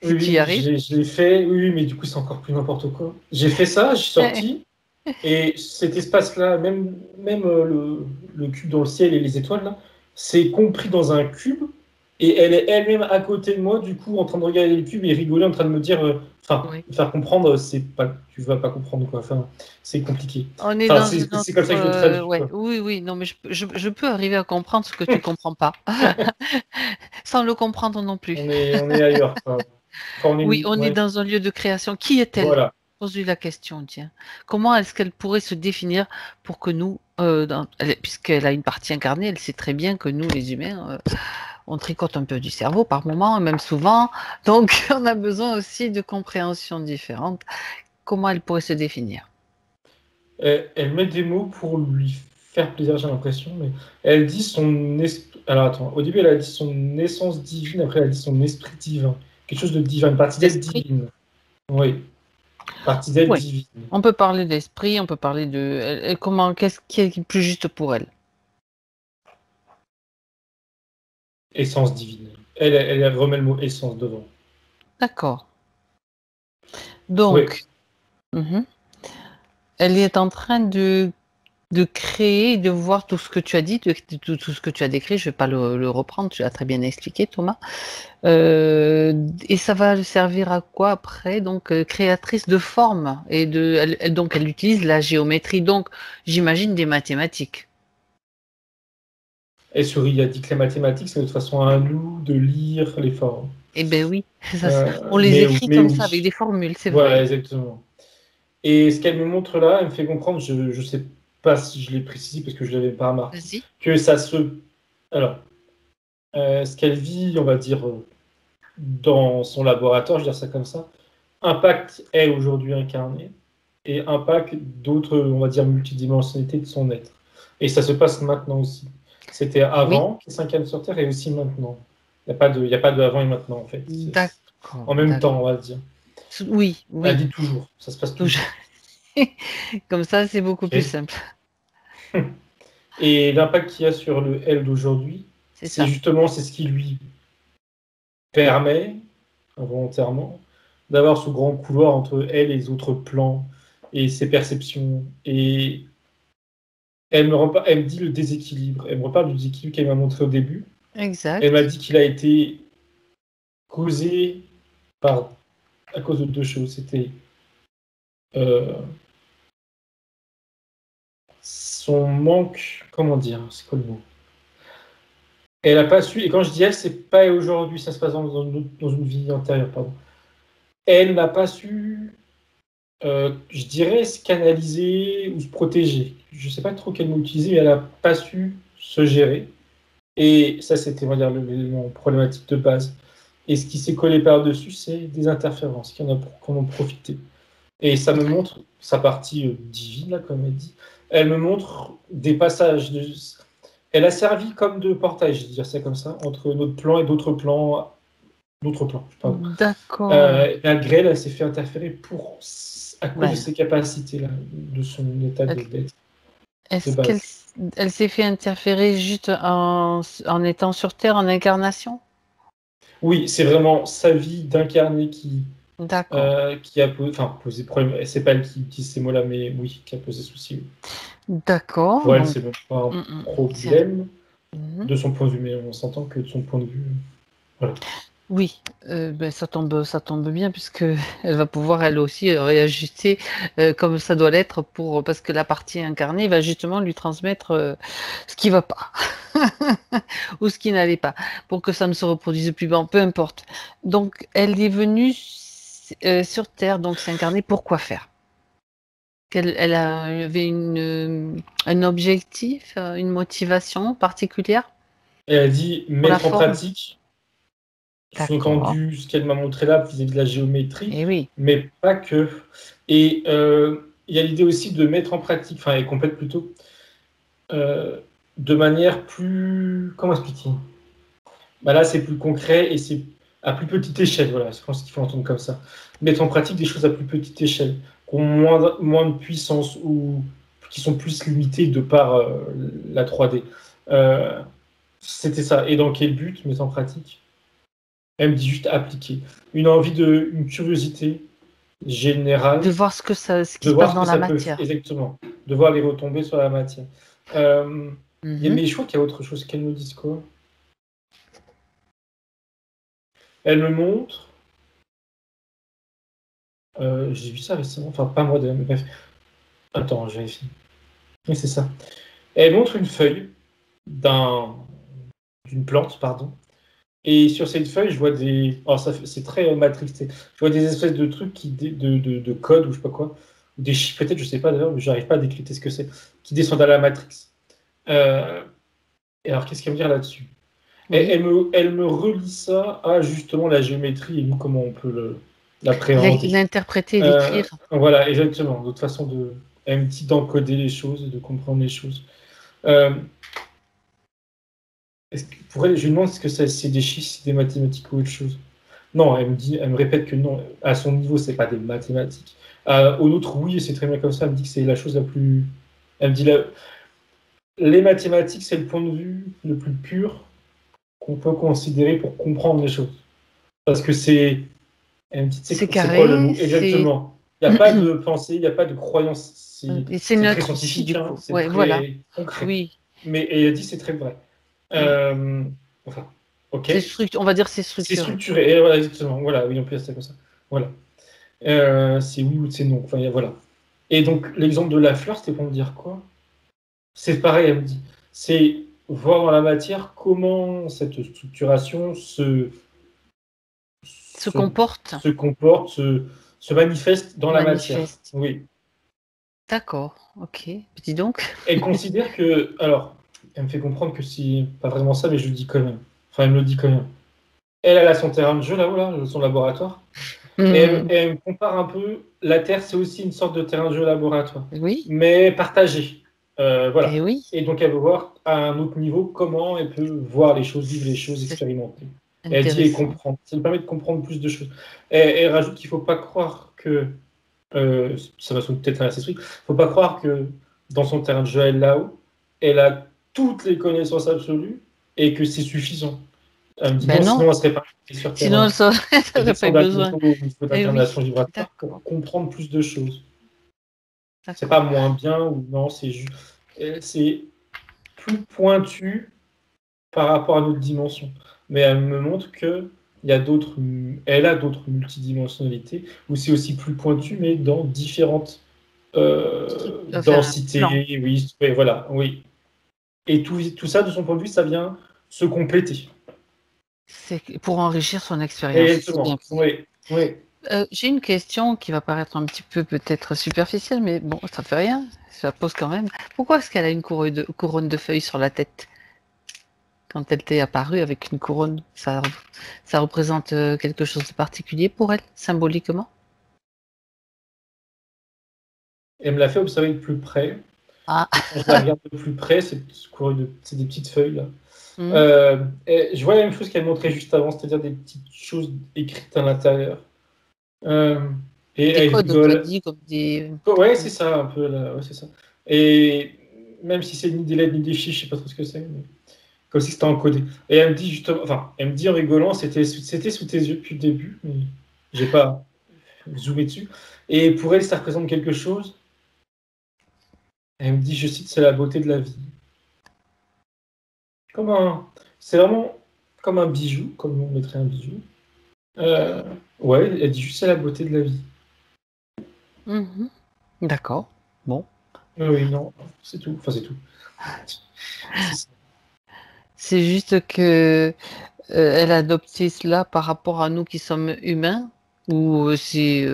tu y arrives. Je l'ai fait, oui, mais du coup, c'est encore plus n'importe quoi. J'ai fait ça, je suis sorti, et cet espace-là, même le cube dans le ciel et les étoiles, là, c'est compris dans un cube, et elle est elle-même à côté de moi, du coup, en train de regarder le cube et rigoler, en train de me dire, Oui. faire comprendre, tu vas pas comprendre, quoi. Enfin, c'est compliqué. On est Enfin, dans une c'est comme ça que je le autre, traduis, ouais, quoi. oui, non, mais je peux arriver à comprendre ce que tu comprends pas, sans le comprendre non plus. On est ailleurs, quoi. Enfin, Oui, on est ouais, dans un lieu de création. Qui est-elle? voilà. Pose-lui la question, tiens. Comment est-ce qu'elle pourrait se définir pour que nous, puisqu'elle a une partie incarnée, elle sait très bien que nous, les humains, on tricote un peu du cerveau par moment, même souvent. Donc, on a besoin aussi de compréhensions différentes. Comment elle pourrait se définir? Elle met des mots pour lui faire plaisir, j'ai l'impression, mais elle dit son esprit. Alors attends, au début elle a dit son essence divine, après elle a dit son esprit divin. Quelque chose de divin, une partie d'elle L'esprit? divine. Oui, partie d'elle Oui. divine. On peut parler d'esprit, on peut parler de comment, qu'est-ce qui est le plus juste pour elle? Essence divine. Elle remet le mot essence devant. D'accord. Oui. Donc, elle est en train de créer, de voir tout ce que tu as dit, tout ce que tu as décrit. Je ne vais pas le reprendre, tu l'as très bien expliqué, Thomas. Et ça va servir à quoi après? Donc, créatrice de formes. Et donc, elle utilise la géométrie. Donc, j'imagine des mathématiques. Et Souris a dit que les mathématiques, c'est notre façon à nous de lire les formes. Eh bien oui, on les Mais écrit comme ça, avec oui. des formules, c'est Voilà, vrai. exactement. Et ce qu'elle me montre là, elle me fait comprendre, je ne sais pas si je l'ai précisé parce que je ne l'avais pas remarqué, Vas-y. que ça se. Alors, ce qu'elle vit, on va dire, dans son laboratoire, je vais dire ça comme ça, impacte elle aujourd'hui incarnée et impacte d'autres, on va dire, multidimensionnalités de son être. Et ça se passe maintenant aussi. C'était Oui, avant qu'elle s'incarne sur Terre et aussi maintenant. Il n'y a pas de avant et maintenant, en fait. d'accord. En même temps, on va dire. Oui, Elle oui. dit toujours, ça se passe toujours. Comme ça, c'est beaucoup plus Ok. simple. Et l'impact qu'il y a sur le elle d'aujourd'hui, C'est c'est ça. justement c'est ce qui lui permet, involontairement, d'avoir ce grand couloir entre elle et les autres plans et ses perceptions. Et elle me dit le déséquilibre. Elle me reparle du déséquilibre qu'elle m'a montré au début. Elle m'a Exact. dit qu'il a été causé par, à cause de deux choses. C'était euh, son manque, comment dire, c'est quoi le mot? Elle n'a pas su, et quand je dis elle, c'est pas elle aujourd'hui, ça se passe dans une vie antérieure, pardon. Elle n'a pas su, je dirais, se canaliser ou se protéger. Je ne sais pas trop quel mot utiliser, mais elle n'a pas su se gérer. Et ça, c'était, on va dire, l'élément problématique de base. Et ce qui s'est collé par-dessus, c'est des interférences qui en ont profité. Et ça me montre sa partie divine, là, comme elle dit. Elle me montre des passages. Elle a servi comme de portail, je vais dire ça comme ça, entre notre plan et d'autres plans. D'autres plans, pardon. D'accord. Malgré elle, elle s'est fait interférer à cause de Ouais. ses capacités-là, de son état d'être de Est-ce qu'elle base. elle s'est fait interférer juste en étant sur Terre en incarnation? Oui, c'est vraiment sa vie d'incarné D'accord. qui a posé problème. C'est pas elle qui utilise ces mots-là, mais oui, qui a posé souci. D'accord. Pour elle, Donc, c'est même pas un c'est- problème Mhm. de son point de vue, mais on s'entend que de son point de vue. Voilà. Oui, ben, ça tombe bien puisque elle va pouvoir elle aussi réajuster comme ça doit l'être parce que la partie incarnée va justement lui transmettre ce qui va pas ou ce qui n'allait pas pour que ça ne se reproduise plus. Bon, peu importe. Donc elle est venue sur Terre, donc s'incarner pour quoi faire? Elle avait un objectif, une motivation particulière Et elle a dit pour la mettre en forme? pratique, D'accord. sous-entendu ce qu'elle m'a montré là vis-à-vis de la géométrie, Eh oui, mais pas que. Et il y a l'idée aussi de mettre en pratique, enfin, elle complète plutôt, euh, de manière plus. Comment expliquer? Bah là, c'est plus concret et c'est à plus petite échelle. Voilà, je pense qu'il faut entendre comme ça. Mettre en pratique des choses à plus petite échelle, qui ont moins de puissance ou qui sont plus limitées de par la 3D. Euh, C'était ça. Et dans quel but mettre en pratique? Elle me dit juste appliquer. Une curiosité de générale voir ce qui de se voir passe ce dans que la ça peut matière. exactement, de voir les retombées sur la matière. Euh, Mhm. mais je crois qu'il y a autre chose qu'elle me dise quoi. Elle me montre, j'ai vu ça récemment, enfin pas moi, mais bref. Attends, je vérifie. Oui, c'est ça. Elle montre une feuille d'une plante, pardon. Et sur cette feuille, je vois des. Alors, c'est très Matrix. Je vois des espèces de trucs de code ou je sais pas quoi. Ou des chiffres, peut-être, je sais pas d'ailleurs, mais j'arrive pas à décrypter ce que c'est. Qui descendent à la Matrix. Et alors, qu'est-ce qu'elle veut dire là-dessus? Oui. Elle me relie ça à justement la géométrie et nous, comment on peut l'appréhender. L'interpréter, l'écrire. Voilà, exactement. D'autres façons de. Elle me dit d'encoder les choses et de comprendre les choses. Euh, pour elle, je lui demande est-ce que c'est des chiffres, c'est des mathématiques ou autre chose. Non, elle me répète que non, à son niveau, c'est pas des mathématiques. Au nôtre, oui, et c'est très bien comme ça. Elle me dit que c'est la chose la plus. Elle me dit les mathématiques, c'est le point de vue le plus pur qu'on peut considérer pour comprendre les choses. Parce que c'est. Elle me dit, C'est c'est quoi le carré, mot c'est exactement? Il n'y a pas de pensée, il n'y a pas de croyance. et c'est C'est très neutre aussi scientifique, du hein, coup. c'est Ouais, voilà. très concret. Oui. Mais et elle dit c'est très vrai. Mm. Euh, enfin, ok. On va dire c'est C'est structuré. structuré. Et voilà, exactement. Voilà, oui, on peut dire ça comme ça. Voilà. C'est oui ou c'est non. Enfin, voilà. Et donc, l'exemple de la fleur, c'était pour me dire quoi? C'est pareil, elle me dit. C'est voir dans la matière comment cette structuration Se se, comporte, se comporte, se manifeste dans la matière. manifeste. Oui. D'accord. Ok. Dis donc. Elle considère que. Alors, elle me fait comprendre que c'est pas vraiment ça, mais je le dis quand même. Enfin, elle me le dit quand même. Elle a son terrain de jeu là-haut, là, son laboratoire. Mm. Elle me compare un peu. La Terre, c'est aussi une sorte de terrain de jeu laboratoire, Oui. mais partagé. Eh Voilà. oui. Et donc, elle veut voir à un autre niveau comment elle peut voir les choses, vivre les choses, C'est expérimenter. Elle dit et intéressant. comprendre. Ça lui permet de comprendre plus de choses. Elle rajoute qu'il ne faut pas croire que Ça va peut-être assez strict. Faut pas croire que dans son terrain de jeu, elle a toutes les connaissances absolues et que c'est suffisant. Elle me dit Ben non, non, sinon elle serait pas sur sinon terrain. elle Elle n'aurait pas eu descend d'un besoin. niveau Eh oui, d'incarnation vibratoire d'accord, pour comprendre plus de choses. C'est d'accord. pas moins bien ou non, c'est plus pointu par rapport à notre dimension. Mais elle me montre que elle a d'autres multidimensionnalités où c'est aussi plus pointu, mais dans différentes Enfin, densités. plan. Oui, voilà, oui. Et tout ça, de son point de vue, ça vient se compléter. C'est pour enrichir son expérience. C'est bien. Exactement. Oui, oui. J'ai une question qui va paraître un petit peu peut-être superficielle, mais bon, ça fait rien. Je la pose quand même. Pourquoi est-ce qu'elle a une couronne de feuilles sur la tête quand elle t'est apparue avec une couronne? Ça représente quelque chose de particulier pour elle, symboliquement? Elle me l'a fait observer de plus près. Ah, Et quand je la regarde de plus près, c'est des petites feuilles là. hmm. Et je vois la même chose qu'elle montrait juste avant, c'est-à-dire des petites choses écrites à l'intérieur. Euh, et Des elle codes, tu as rigole. dit, comme des. Oh, ouais, c'est ça, un peu là. Ouais, c'est ça. Et même si c'est ni des lettres ni des chiffres, je sais pas trop ce que c'est. Mais comme si c'était encodé. Et elle me dit justement, enfin, elle me dit en rigolant, c'était sous tes yeux depuis le début, mais j'ai pas zoomé dessus. Et pour elle, ça représente quelque chose. Elle me dit, je cite, c'est la beauté de la vie. Comme c'est vraiment comme un bijou, comme on mettrait un bijou. Euh, ouais, elle dit juste c'est la beauté de la vie. Mhm. D'accord. Bon. Oui, non, c'est tout. Enfin, c'est tout. C'est ça. C'est juste que elle a adopté cela par rapport à nous qui sommes humains, ou c'est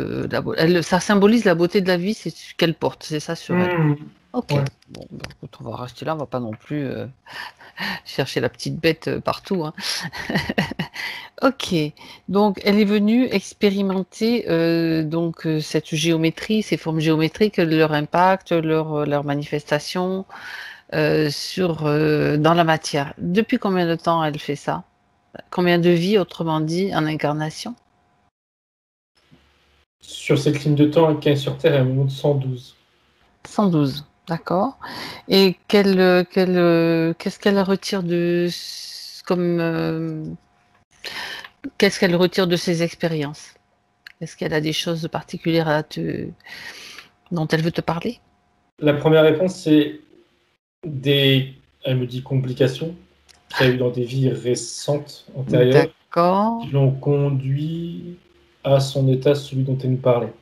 ça symbolise la beauté de la vie, c'est ce qu'elle porte, c'est ça sur elle. Ok. Ouais. Bon, bah, écoute, on va rester là, on va pas non plus chercher la petite bête partout, hein. Ok. Donc, elle est venue expérimenter cette géométrie, ces formes géométriques, leur impact, leur manifestation dans la matière. Depuis combien de temps elle fait ça? Combien de vies, autrement dit, en incarnation? Sur cette ligne de temps, elle est sur Terre, elle me montre 112. 112, d'accord. Et qu'est-ce qu'elle retire qu'est-ce qu'elle retire de ses expériences? Est-ce qu'elle a des choses particulières dont elle veut te parler? La première réponse, c'est elle me dit complications qu'il y a eu dans des vies récentes, antérieures, D'accord. qui l'ont conduit à son état, celui dont elle nous parlait.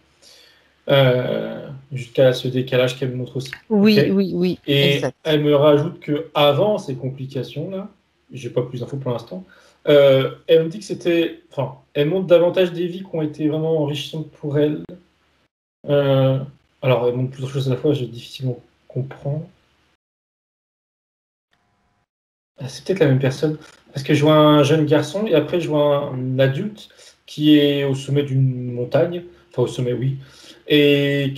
Jusqu'à ce décalage qu'elle me montre aussi. Oui, Okay. oui, oui, Et exact. elle me rajoute que avant ces complications-là, j'ai pas plus d'infos pour l'instant, elle me dit que c'était. Enfin, elle montre davantage des vies qui ont été vraiment enrichissantes pour elle. Euh, alors, elle montre plusieurs choses à la fois, je difficilement comprends. C'est peut-être la même personne. Parce que je vois un jeune garçon et après je vois un adulte qui est au sommet d'une montagne. Enfin, au sommet, oui. Et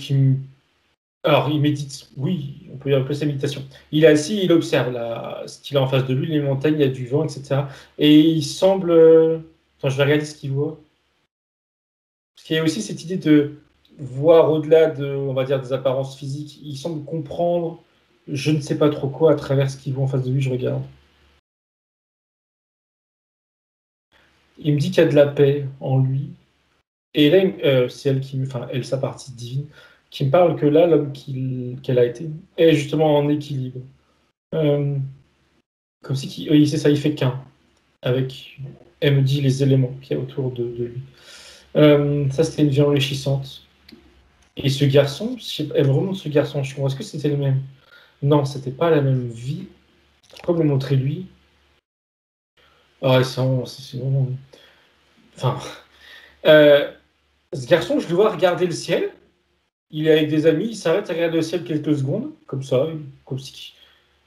alors, il médite, oui, on peut appeler ça méditation. Il est assis, il observe ce qu'il a en face de lui, les montagnes, il y a du vent, etc. Et il semble. Enfin, je vais regarder ce qu'il voit. Parce qu'il y a aussi cette idée de voir au-delà on va dire, des apparences physiques. Il semble comprendre je ne sais pas trop quoi à travers ce qu'il voit en face de lui, je regarde. Il me dit qu'il y a de la paix en lui. Et là, c'est elle enfin, elle, sa partie divine, qui me parle que là, l'homme qu'elle a été est justement en équilibre. Euh, Comme si, oui, c'est ça, il fait qu'un. Elle me dit les éléments qu'il y a autour de lui. Ça, c'était une vie enrichissante. Et ce garçon, elle me remonte ce garçon, je crois, est-ce que c'était le même? Non, c'était pas la même vie. Pourquoi me le montrer lui? Ah, c'est vraiment. Enfin, euh, ce garçon, je le vois regarder le ciel. Il est avec des amis, il s'arrête à regarder le ciel quelques secondes, comme ça, comme si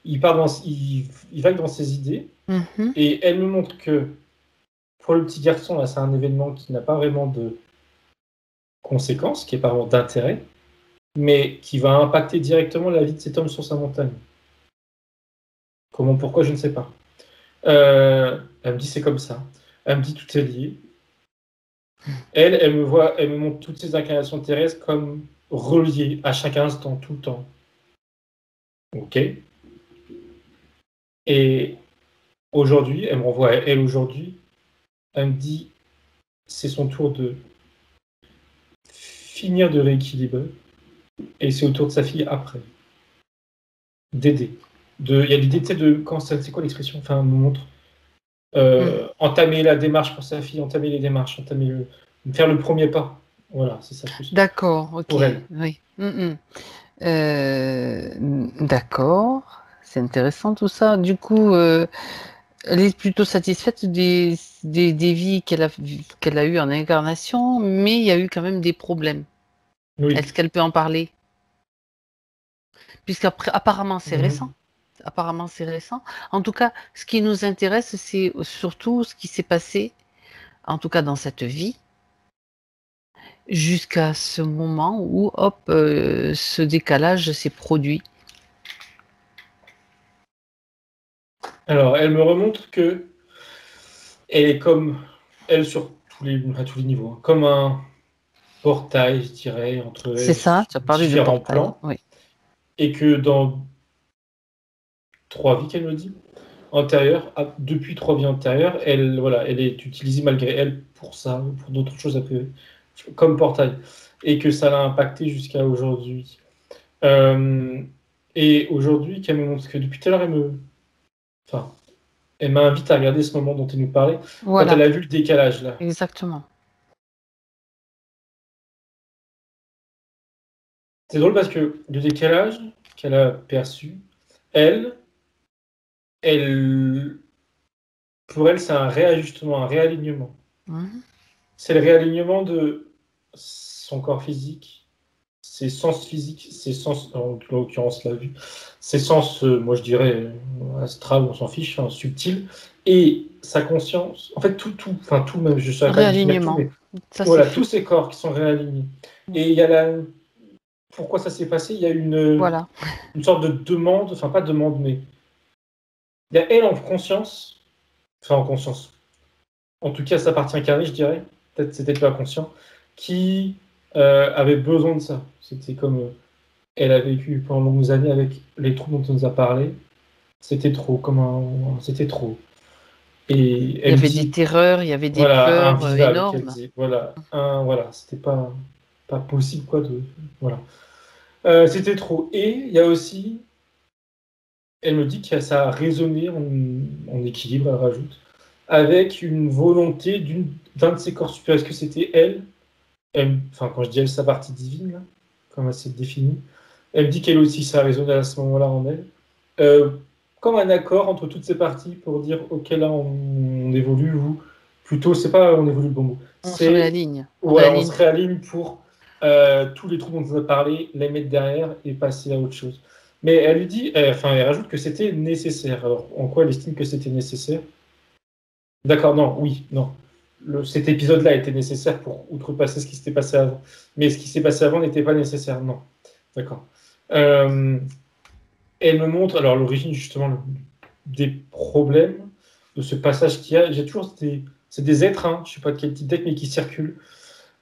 il vague dans ses idées. Mhm. Et elle me montre que pour le petit garçon, là, c'est un événement qui n'a pas vraiment de conséquences, qui n'est pas vraiment d'intérêt, mais qui va impacter directement la vie de cet homme sur sa montagne. Comment, pourquoi, je ne sais pas. Elle me dit c'est comme ça. Elle me dit tout est lié. Elle me voit, elle me montre toutes ces incarnations terrestres comme reliées à chaque instant, tout le temps. Ok. Et aujourd'hui, elle me renvoie à elle aujourd'hui. Elle me dit, c'est son tour de finir de rééquilibrer. Et c'est au tour de sa fille après. D'aider. Il y a l'idée, tu sais, c'est quoi l'expression? Enfin, on me montre. Entamer la démarche pour sa fille, entamer les démarches, faire le premier pas. Voilà, c'est ça plus. D'accord, ok. Pour elle. Oui. D'accord. C'est intéressant tout ça. Du coup, elle est plutôt satisfaite des vies qu'elle a eues en incarnation, mais il y a eu quand même des problèmes. Oui. Est-ce qu'elle peut en parler? Apparemment, c'est Mhm. récent. Apparemment, c'est récent. En tout cas, ce qui nous intéresse, c'est surtout ce qui s'est passé, en tout cas dans cette vie, jusqu'à ce moment où, hop, ce décalage s'est produit. Alors, elle me remonte que elle est comme elle sur à tous les niveaux, hein, comme un portail, je dirais, entre C'est ça, tu as parlé de différents portail. plans, Oui. et que dans 3 vies qu'elle me dit, antérieures, depuis 3 vies antérieures, elle est utilisée malgré elle pour ça, pour d'autres choses après, comme portail, et que ça l'a impacté jusqu'à aujourd'hui. Et aujourd'hui, qu'elle me montre que depuis tout à l'heure, enfin, elle m'invite à regarder ce moment dont elle nous parlait, quand elle Voilà, a vu le décalage là. exactement. C'est drôle parce que le décalage qu'elle a perçu, elle, elle, pour elle, c'est un réajustement, un réalignement. Mhm. C'est le réalignement de son corps physique, ses sens physiques, ses sens, en l'occurrence la vue, ses sens, moi je dirais, astral, on s'en fiche, hein, subtil, et sa conscience, en fait enfin tout même, je ne saurais pas définir tout, Réalignement, mais ça c'est voilà, fait. tous ces corps qui sont réalignés. Mm. Et il y a pourquoi ça s'est passé? Il y a Voilà. une sorte de demande, enfin pas demande, mais il y a elle en conscience, enfin en conscience, en tout cas sa partie incarnée, je dirais, peut-être c'était pas conscient, qui avait besoin de ça. C'était comme elle a vécu pendant de longues années avec les troubles dont on nous a parlé. C'était trop, c'était trop. Et Il y elle me avait des dit, terreurs, il y avait des voilà, peurs invivable, qu'elle énormes. disait. Voilà, c'était pas possible, quoi, voilà. C'était trop. Et il y a aussi, elle me dit que ça a résonné en équilibre, elle rajoute, avec une volonté d'un de ses corps supérieurs. Est-ce que c'était enfin, quand je dis elle, sa partie divine, là, comme elle s'est définie, elle me dit qu'elle aussi, ça a résonné à ce moment-là en elle. Euh, Comme un accord entre toutes ces parties pour dire, ok, là, on évolue, ou plutôt, c'est pas on évolue le bon mot, On se c'est, réaligne. On voilà, on se réaligne. réaligne pour tous les trous dont on a parlé, les mettre derrière et passer à autre chose. Mais elle lui dit, enfin, elle rajoute que c'était nécessaire. Alors, en quoi elle estime que c'était nécessaire? D'accord, non, oui, non. Cet épisode-là était nécessaire pour outrepasser ce qui s'était passé avant. Mais ce qui s'est passé avant n'était pas nécessaire, non. D'accord. Euh, Elle me montre, alors l'origine justement des problèmes de ce passage qu'il y a. J'ai toujours c'est des êtres, hein, je ne sais pas de quel type d'être, mais qui circulent.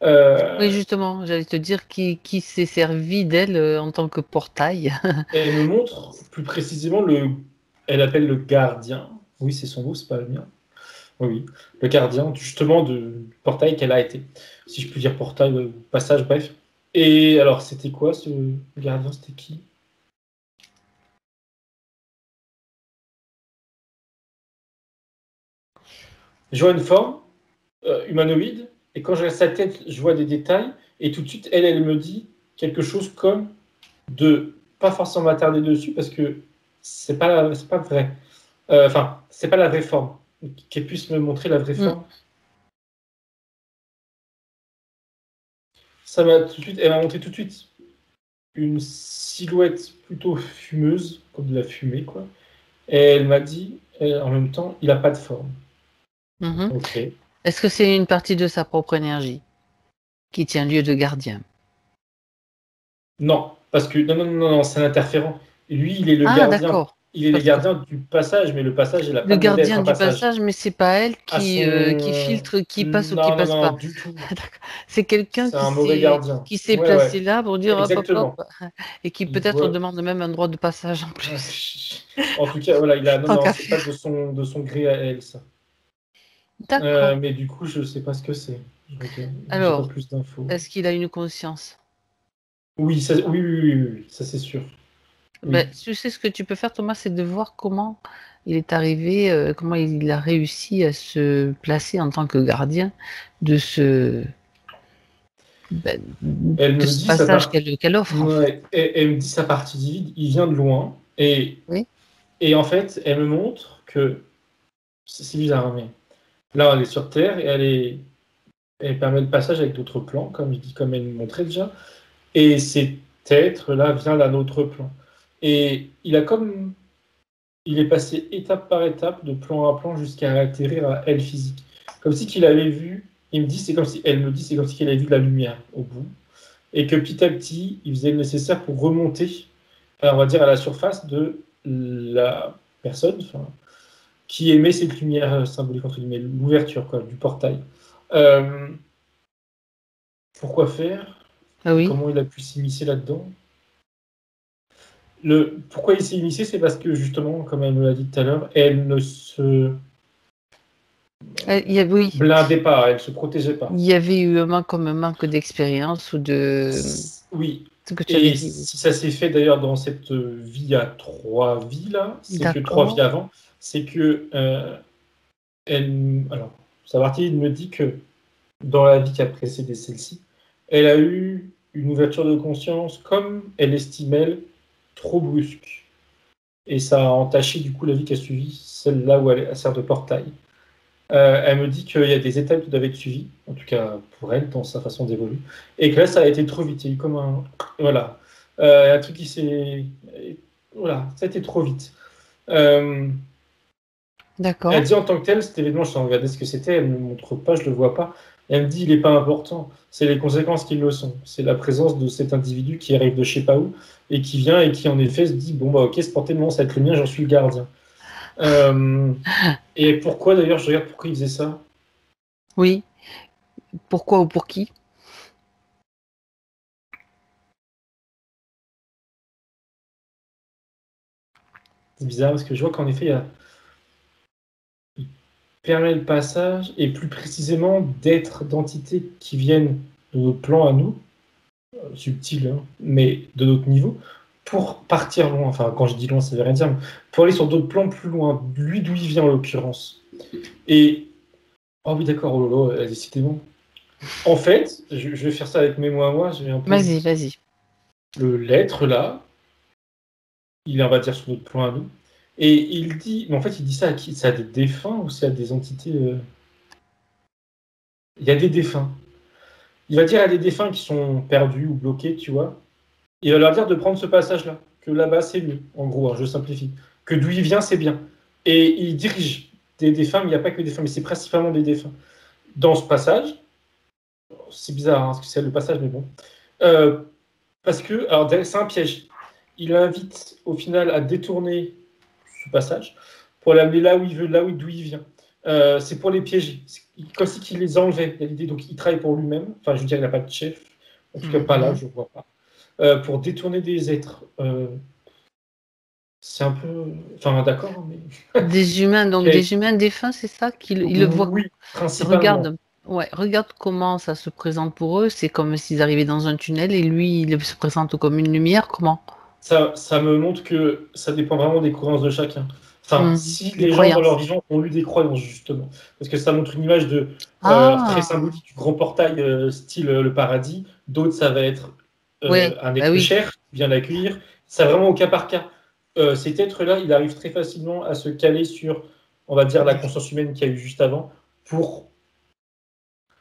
Oui, Euh, justement, j'allais te dire qui s'est servi d'elle en tant que portail. Elle me montre plus précisément elle appelle le gardien. Oui, c'est son mot, c'est pas le mien. Oui, oui. Le gardien, justement, du portail qu'elle a été. Si je puis dire portail, ou passage, bref. Et alors, c'était quoi ce gardien? C'était qui? Je vois une forme humanoïde, et quand je regarde sa tête, je vois des détails, et tout de suite, elle me dit quelque chose comme de pas forcément m'attarder dessus, parce que c'est pas vrai. Enfin, c'est pas la vraie forme. Qu'elle puisse me montrer la vraie Mm. forme. Ça m'a tout de suite, elle m'a montré tout de suite une silhouette plutôt fumeuse, comme de la fumée, quoi. Et elle m'a dit, en même temps, il n'a pas de forme. Mhm. Ok. Est-ce que c'est une partie de sa propre énergie qui tient lieu de gardien? Non, parce que non, c'est un interférent. Lui, il est le Ah, gardien. d'accord. il est le gardien du passage, mais le passage, il a Le pas demandé à être gardien un du passage. passage, mais c'est pas elle À qui son... filtre qui passe ou qui Non, non, passe non, pas. du tout. D'accord. C'est quelqu'un C'est un mauvais gardien. qui s'est Ouais, placé ouais, là pour dire hop, hop, hop, exactement. et qui Il peut-être voit... demande même un droit de passage en plus. En tout cas, voilà, il a... Non, Tant non, qu'à c'est pas faire. de son gré à elle, ça. D'accord. Mais du coup, je sais pas ce que c'est. J'ai pas Alors, plus d'infos. est-ce qu'il a une conscience? Oui, ça, oui, ça c'est sûr. Ben, Oui. tu sais ce que tu peux faire, Thomas, c'est de voir comment il est arrivé, comment il a réussi à se placer en tant que gardien de ce, ben, Elle de me ce dit ça passage part. qu'elle offre, en fait. Ouais, elle me dit sa partie vide, il vient de loin. Oui, Et en fait, elle me montre que. C'est bizarre, hein, mais. Là, elle est sur Terre et elle permet le passage avec d'autres plans, comme je dis, comme elle me montrait déjà. Et cet être-là vient d'un autre plan. Et il est passé étape par étape, de plan à plan, jusqu'à atterrir à elle physique. Comme si qu'il avait vu, il me dit, c'est comme si, elle me dit, c'est comme si qu'elle avait vu de la lumière au bout. Et que petit à petit, il faisait le nécessaire pour remonter, on va dire, à la surface de la personne, enfin, qui émet cette lumière symbolique, entre guillemets, l'ouverture, quoi, du portail. Euh, Pourquoi faire? ah oui. Comment il a pu s'immiscer là-dedans? Pourquoi il s'est initié, c'est parce que justement, comme elle me l'a dit tout à l'heure, elle ne se Oui, blindait pas, elle se protégeait pas. il y avait eu comme un manque d'expérience ou de Oui. ce que tu avais Et dit. Oui. si ça s'est fait d'ailleurs dans cette vie à 3 vies là, c'est que 3 vies D'accord. avant, c'est que alors, Savarti me dit que dans la vie qui a précédé celle-ci, elle a eu une ouverture de conscience comme elle estime elle trop brusque. Et ça a entaché du coup la vie qui a suivi, celle-là où elle sert de portail. Elle me dit qu'il y a des étapes qui doivent être suivies, en tout cas pour elle, dans sa façon d'évoluer, et que là, ça a été trop vite. Il y a eu comme un. Voilà. Un truc qui s'est. Voilà, ça a été trop vite. Elle D'accord. dit en tant que tel, cet événement, je suis en train de regarder ce que c'était, elle ne me montre pas, je ne le vois pas. Elle me dit, il n'est pas important, c'est les conséquences qui le sont. C'est la présence de cet individu qui arrive de je sais pas où, et qui vient, et qui en effet se dit, bon, bah ok, spontanément, ça va être le mien, j'en suis le gardien. Et pourquoi d'ailleurs, je regarde pourquoi il faisait ça. Oui. Pourquoi ou pour qui? C'est bizarre parce que je vois qu'en effet, il permet le passage et plus précisément d'être d'entités qui viennent de notre plan à nous, subtil, hein, mais de notre niveau, pour partir loin. Enfin, quand je dis loin, ça veut rien dire, mais pour aller sur d'autres plans plus loin, lui d'où il vient en l'occurrence. Et. Oh oui, d'accord, oh là là, décidément. En fait, je vais faire ça avec mes mots à moi, je vais un peu. Vas-y, vas-y. L'être là, il est, on va dire, sur notre plan à nous. Et il dit, mais en fait, il dit ça à qui? C'est à des défunts ou c'est à des entités Il y a des défunts. Il va dire à des défunts qui sont perdus ou bloqués, tu vois. Il va leur dire de prendre ce passage-là, que là-bas c'est mieux, en gros, hein, je simplifie. Que d'où il vient, c'est bien. Et il dirige des défunts, mais il n'y a pas que des défunts, mais c'est principalement des défunts. Dans ce passage, c'est bizarre, hein, parce que c'est le passage, mais bon. Parce que, alors, c'est un piège. Il invite au final à détourner ce passage pour l'amener là où il veut, d'où il vient. C'est pour les piéger. C'est comme si il les enlevait. Il y a l'idée, donc il travaille pour lui-même. Enfin, je veux dire, il n'a pas de chef. En tout cas, pas là, je ne vois pas. Pour détourner des êtres. C'est un peu. Enfin, d'accord, mais. Des humains, donc des humains défunts, c'est ça qu'ils ils le voient. Oui, principalement. Regarde, ouais, regarde comment ça se présente pour eux. C'est comme s'ils arrivaient dans un tunnel et lui, il se présente comme une lumière. Comment? Ça me montre que ça dépend vraiment des croyances de chacun. Enfin, si Les les gens dans leur croyances. vivant ont eu des croyances, justement. Parce que ça montre une image de très Ah, symbolique du grand portail style le paradis. D'autres, ça va être ouais, un bah être oui. cher qui vient l'accueillir. C'est vraiment au cas par cas. Cet être-là, il arrive très facilement à se caler sur, on va dire, la conscience humaine qu'il y a eu juste avant.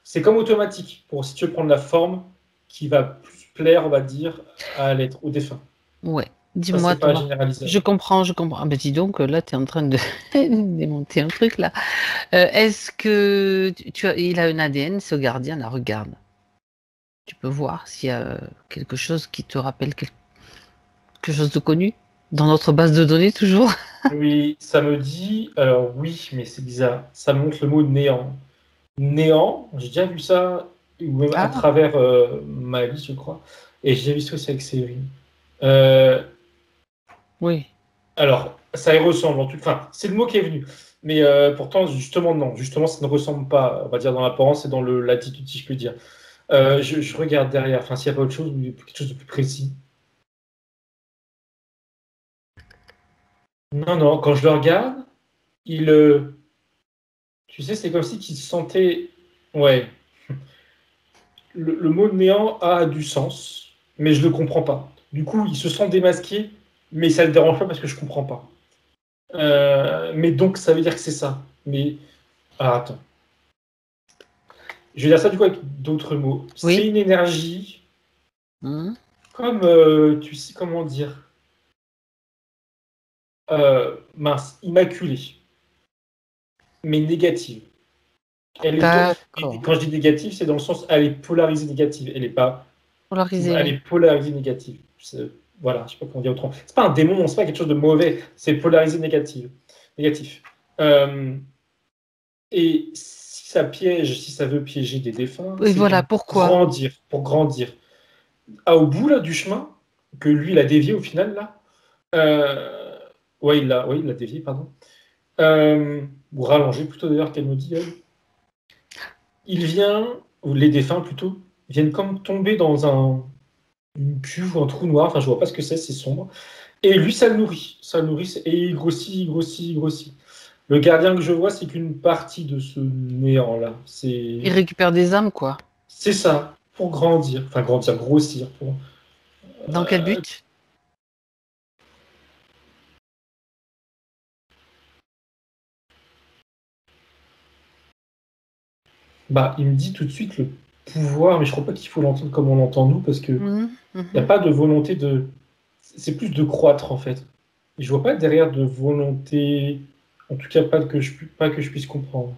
C'est comme automatique, pour si tu veux prendre la forme qui va plus plaire, on va dire, à l'être, au défunt. Ouais. Ça, Dis-moi, c'est pas Thomas. généralisable. Je comprends, je comprends. Ah ben dis donc, là, tu es en train de démonter un truc, là. Est-ce que il a un ADN, ce gardien, là, regarde. Tu peux voir s'il y a quelque chose qui te rappelle quelque chose de connu Dans notre base de données, toujours. Oui, ça me dit. Alors oui, mais c'est bizarre. Ça me montre le mot néant. Néant, j'ai déjà vu ça, ou même à Ah, travers ma vie, je crois. Et j'ai déjà vu ça aussi avec Séverine. Euh, oui. alors, ça y ressemble en tout. Enfin, c'est le mot qui est venu. Mais pourtant, justement, non. Justement, ça ne ressemble pas, on va dire, dans l'apparence et dans l'attitude, si je peux dire. Je regarde derrière, enfin, s'il n'y a pas autre chose, ou quelque chose de plus précis. Non, non, quand je le regarde, il. Tu sais, c'est comme si il se sentait. Ouais. Le mot néant a du sens, mais je ne le comprends pas. Du coup, il se sent démasqué, mais ça ne le dérange pas parce que je ne comprends pas. Mais donc, ça veut dire que c'est ça. Mais. Ah, attends. Je vais dire ça du coup avec d'autres mots. C'est Oui. une énergie Mhm. comme, tu sais comment dire, mince, immaculée, mais négative. Elle est et D'accord. quand je dis négative, c'est dans le sens, elle est polarisée négative. Elle est pas, Polarisé, elle oui. est polarisée négative. Voilà, je sais pas comment dire autrement. C'est pas un démon, c'est pas quelque chose de mauvais. C'est polarisé négative, négatif. Euh, et si ça piège, si ça veut piéger des défunts, Et c'est voilà, pourquoi? pour grandir. Ah, au bout là du chemin que lui il a dévié au final là. Ouais, il l'a dévié, pardon. Ou rallongé plutôt d'ailleurs qu'elle me dit. Elle. Il vient, ou les défunts plutôt, viennent comme tomber dans une cuve ou un trou noir. Enfin, je vois pas ce que c'est sombre. Et lui, ça le nourrit, et il grossit, il grossit, il grossit. Le gardien que je vois, c'est qu'une partie de ce néant là. Il récupère des âmes, quoi. C'est ça, pour grandir, enfin grandir, grossir, pour Dans quel but? bah, il me dit tout de suite le pouvoir, mais je crois pas qu'il faut l'entendre comme on l'entend nous, parce que Mhm, il n'y a mhm. pas de volonté de. C'est plus de croître en fait. Et je vois pas derrière de volonté, en tout cas pas que je puisse comprendre.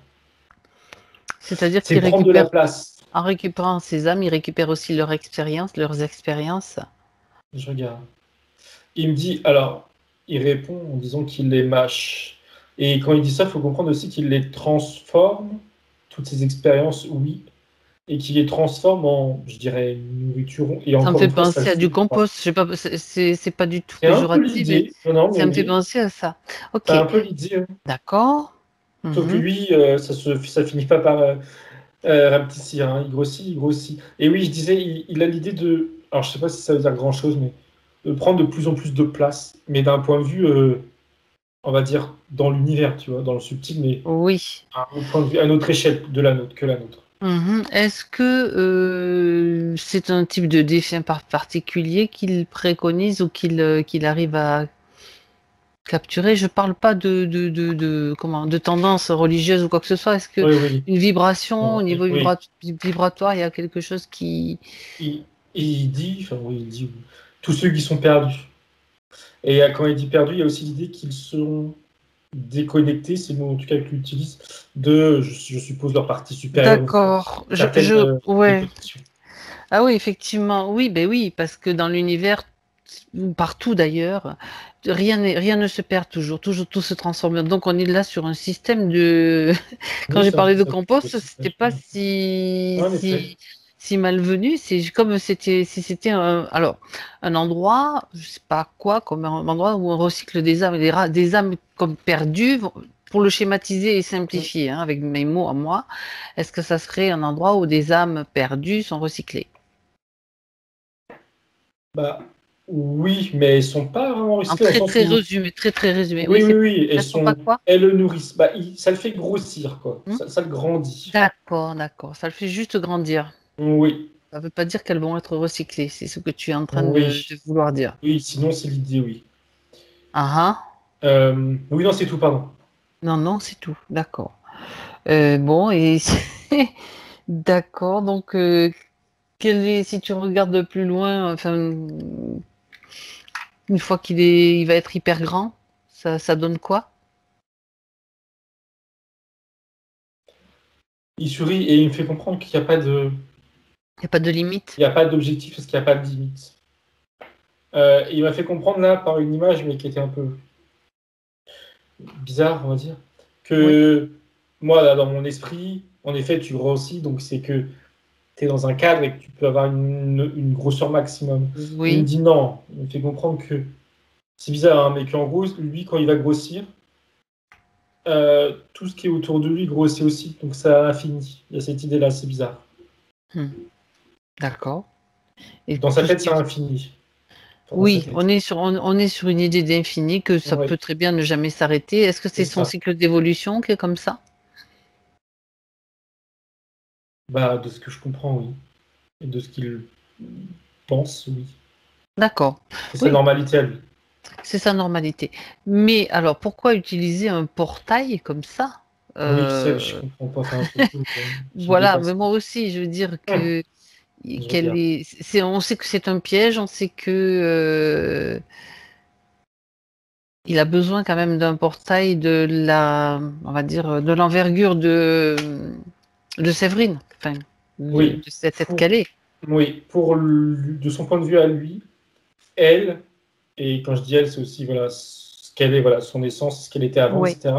C'est-à-dire C'est qu'il prendre de la récupère, place. en récupérant ses âmes, il récupère aussi leur expérience, leurs expériences. Je regarde. Il me dit, alors, il répond en disant qu'il les mâche. Et quand il dit ça, il faut comprendre aussi qu'il les transforme, toutes ces expériences, oui, et qu'il les transforme en, je dirais, nourriture. Et Ça me encore fait une fois, ça le penser à fait du croître. compost. Je sais pas, c'est pas du tout C'est un peu péjoratif, mais l'idée. Non, non, mais ça me fait oui. penser à ça. C'est Ok, un peu l'idée. Hein. d'accord. Sauf que Mhm. lui, ça finit pas par rapetissir. Hein. Il grossit, il grossit. Et oui, je disais, il a l'idée de. Alors, je sais pas si ça veut dire grand-chose, mais de prendre de plus en plus de place. Mais d'un point de vue, on va dire, dans l'univers, tu vois, dans le subtil, mais Oui. à un autre point de vue, à notre échelle de la nôtre, que la nôtre. Mhm. Est-ce que c'est un type de défi particulier qu'il préconise ou qu'il arrive à capturer? Je parle pas comment, de tendance religieuse ou quoi que ce soit. Est-ce que Oui, oui. une vibration au Non, niveau oui. vibratoire, il y a quelque chose qui... Il, il dit, enfin, oui, il dit, tous ceux qui sont perdus. Et quand il dit perdus, il y a aussi l'idée qu'ils seront déconnectés, c'est le mot en tout cas qu'il utilise, de, je suppose, leur partie supérieure, ou D'accord. certaines Ouais. déconnexions. Ah oui, effectivement. Oui, ben oui, parce que dans l'univers, partout d'ailleurs, rien ne se perd toujours. Toujours, tout se transforme. Donc on est là sur un système de... Quand Oui, j'ai parlé de ça peut compost, aussi c'était pas en effet. si malvenu. C'est comme si c'était un endroit, je sais pas quoi, comme un endroit où on recycle des âmes, des âmes comme perdues. Pour le schématiser et simplifier, hein, avec mes mots à moi, est-ce que ça serait un endroit où des âmes perdues sont recyclées? Bah, oui, mais elles sont pas vraiment En recyclées dans le très sens très où, résumé, très très résumé. Oui, oui, oui, c'est oui, elles sont pas quoi? elles le nourrissent. Bah, ça le fait grossir, quoi. Hmm. Ça le grandit. D'accord, d'accord. Ça le fait juste grandir. Oui, Ça veut pas dire qu'elles vont être recyclées. C'est ce que tu es en train oui, de vouloir dire. oui. Sinon, c'est l'idée, oui. Ah ah. Oui, non, c'est tout, pardon. Non, non, c'est tout. D'accord. Bon, et d'accord. Donc, si tu regardes de plus loin, enfin, une fois il va être hyper grand, ça donne quoi? Il sourit et il me fait comprendre qu'il n'y a pas de, Il n'y a pas de limite. il y a pas d'objectif parce qu'il n'y a pas de limite. Il m'a fait comprendre là par une image, mais qui était un peu bizarre, on va dire, que moi, là, dans mon esprit, en effet, tu grossis, donc c'est que tu es dans un cadre et que tu peux avoir une grosseur maximum. Il me Oui, dit non, il me fait comprendre que c'est bizarre, hein, mais qu'en gros, lui, quand il va grossir, tout ce qui est autour de lui grossit aussi, donc ça a fini. Il y a cette idée-là, c'est bizarre. d'accord. Et Dans sa tout ce tête, qui... c'est infini. Enfin, dans sa Oui, tête. on est sur une idée d'infini, que ça Oui, peut très bien ne jamais s'arrêter. Est-ce que c'est c'est son ça. cycle d'évolution qui est comme ça? Bah, de ce que je comprends, oui. Et de ce qu'il pense, oui. D'accord. C'est sa Oui, normalité à lui. c'est sa normalité. Mais alors, pourquoi utiliser un portail comme ça? Oui, je comprends pas. Enfin, c'est un truc qui me Voilà, mais dépasse. moi aussi, je veux dire Hum, que je qu'elle regarde. on sait que c'est un piège, on sait que il a besoin quand même d'un portail on va dire, de l'envergure de Séverine, enfin, de Oui, cette tête pour, qu'elle est. oui, de son point de vue à lui, elle, et quand je dis elle, c'est aussi voilà, ce qu'elle est, voilà, son essence, ce qu'elle était avant, Oui, etc.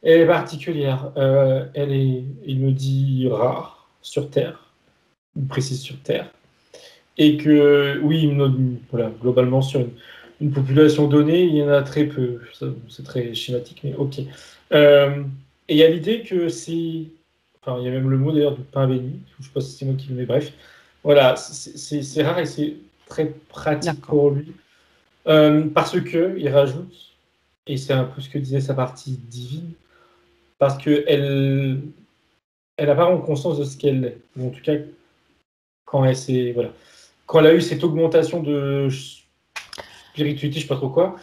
Elle est particulière. Elle est, il me dit, rare sur Terre, il précise sur Terre. Et que, oui, voilà, globalement, sur une population donnée, il y en a très peu. C'est très schématique, mais ok. Et il y a l'idée que c'est. Enfin, il y a même le mot d'ailleurs de pain béni. Je ne sais pas si c'est moi qui le mets, bref. Voilà, c'est rare et c'est très pratique d'accord. pour lui. Parce que, il rajoute, et c'est un peu ce que disait sa partie divine, parce qu'elle elle n'a pas vraiment conscience de ce qu'elle est. Ou en tout cas, quand elle s'est. Voilà. Quand elle a eu cette augmentation de spiritualité, je sais pas trop quoi,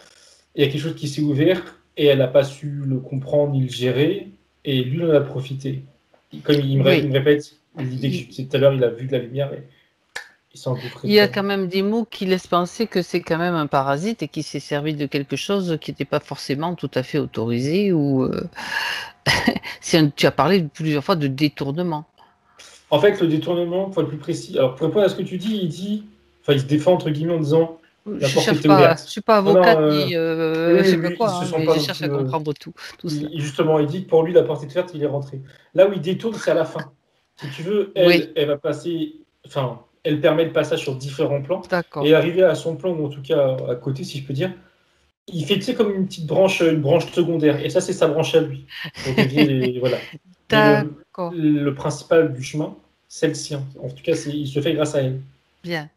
il y a quelque chose qui s'est ouvert et elle n'a pas su le comprendre ni le gérer, et lui il en a profité. Comme il Oui, me répète l'idée que je il, disais tout à l'heure, il a vu de la lumière et il s'est engouffré il y a dedans. quand même des mots qui laissent penser que c'est quand même un parasite et qui s'est servi de quelque chose qui n'était pas forcément tout à fait autorisé ou tu as parlé plusieurs fois de détournement. En fait, le détournement, pour être plus précis, alors pour répondre à ce que tu dis, enfin il se défend entre guillemets en disant la Je porte cherche était pas, je ouverte. suis pas Non, non, avocate ni oui, je sais pas lui, il quoi, se hein, sent mais pas je non cherche à plus. comprendre tout cela. Justement, il dit que pour lui, la porte est ouverte, il est rentré. Là où il détourne, c'est à la fin. Si tu veux, Oui, elle va passer, enfin, elle permet le passage sur différents plans. d'accord. Et arrivé à son plan, ou en tout cas à côté, si je peux dire, il fait, tu sais, comme une petite branche, une branche secondaire. Et ça, c'est sa branche à lui, pour dévier les. Voilà. Mais D'accord, le principal du chemin, c'est le sien. En tout cas, il se fait grâce à elle. bien,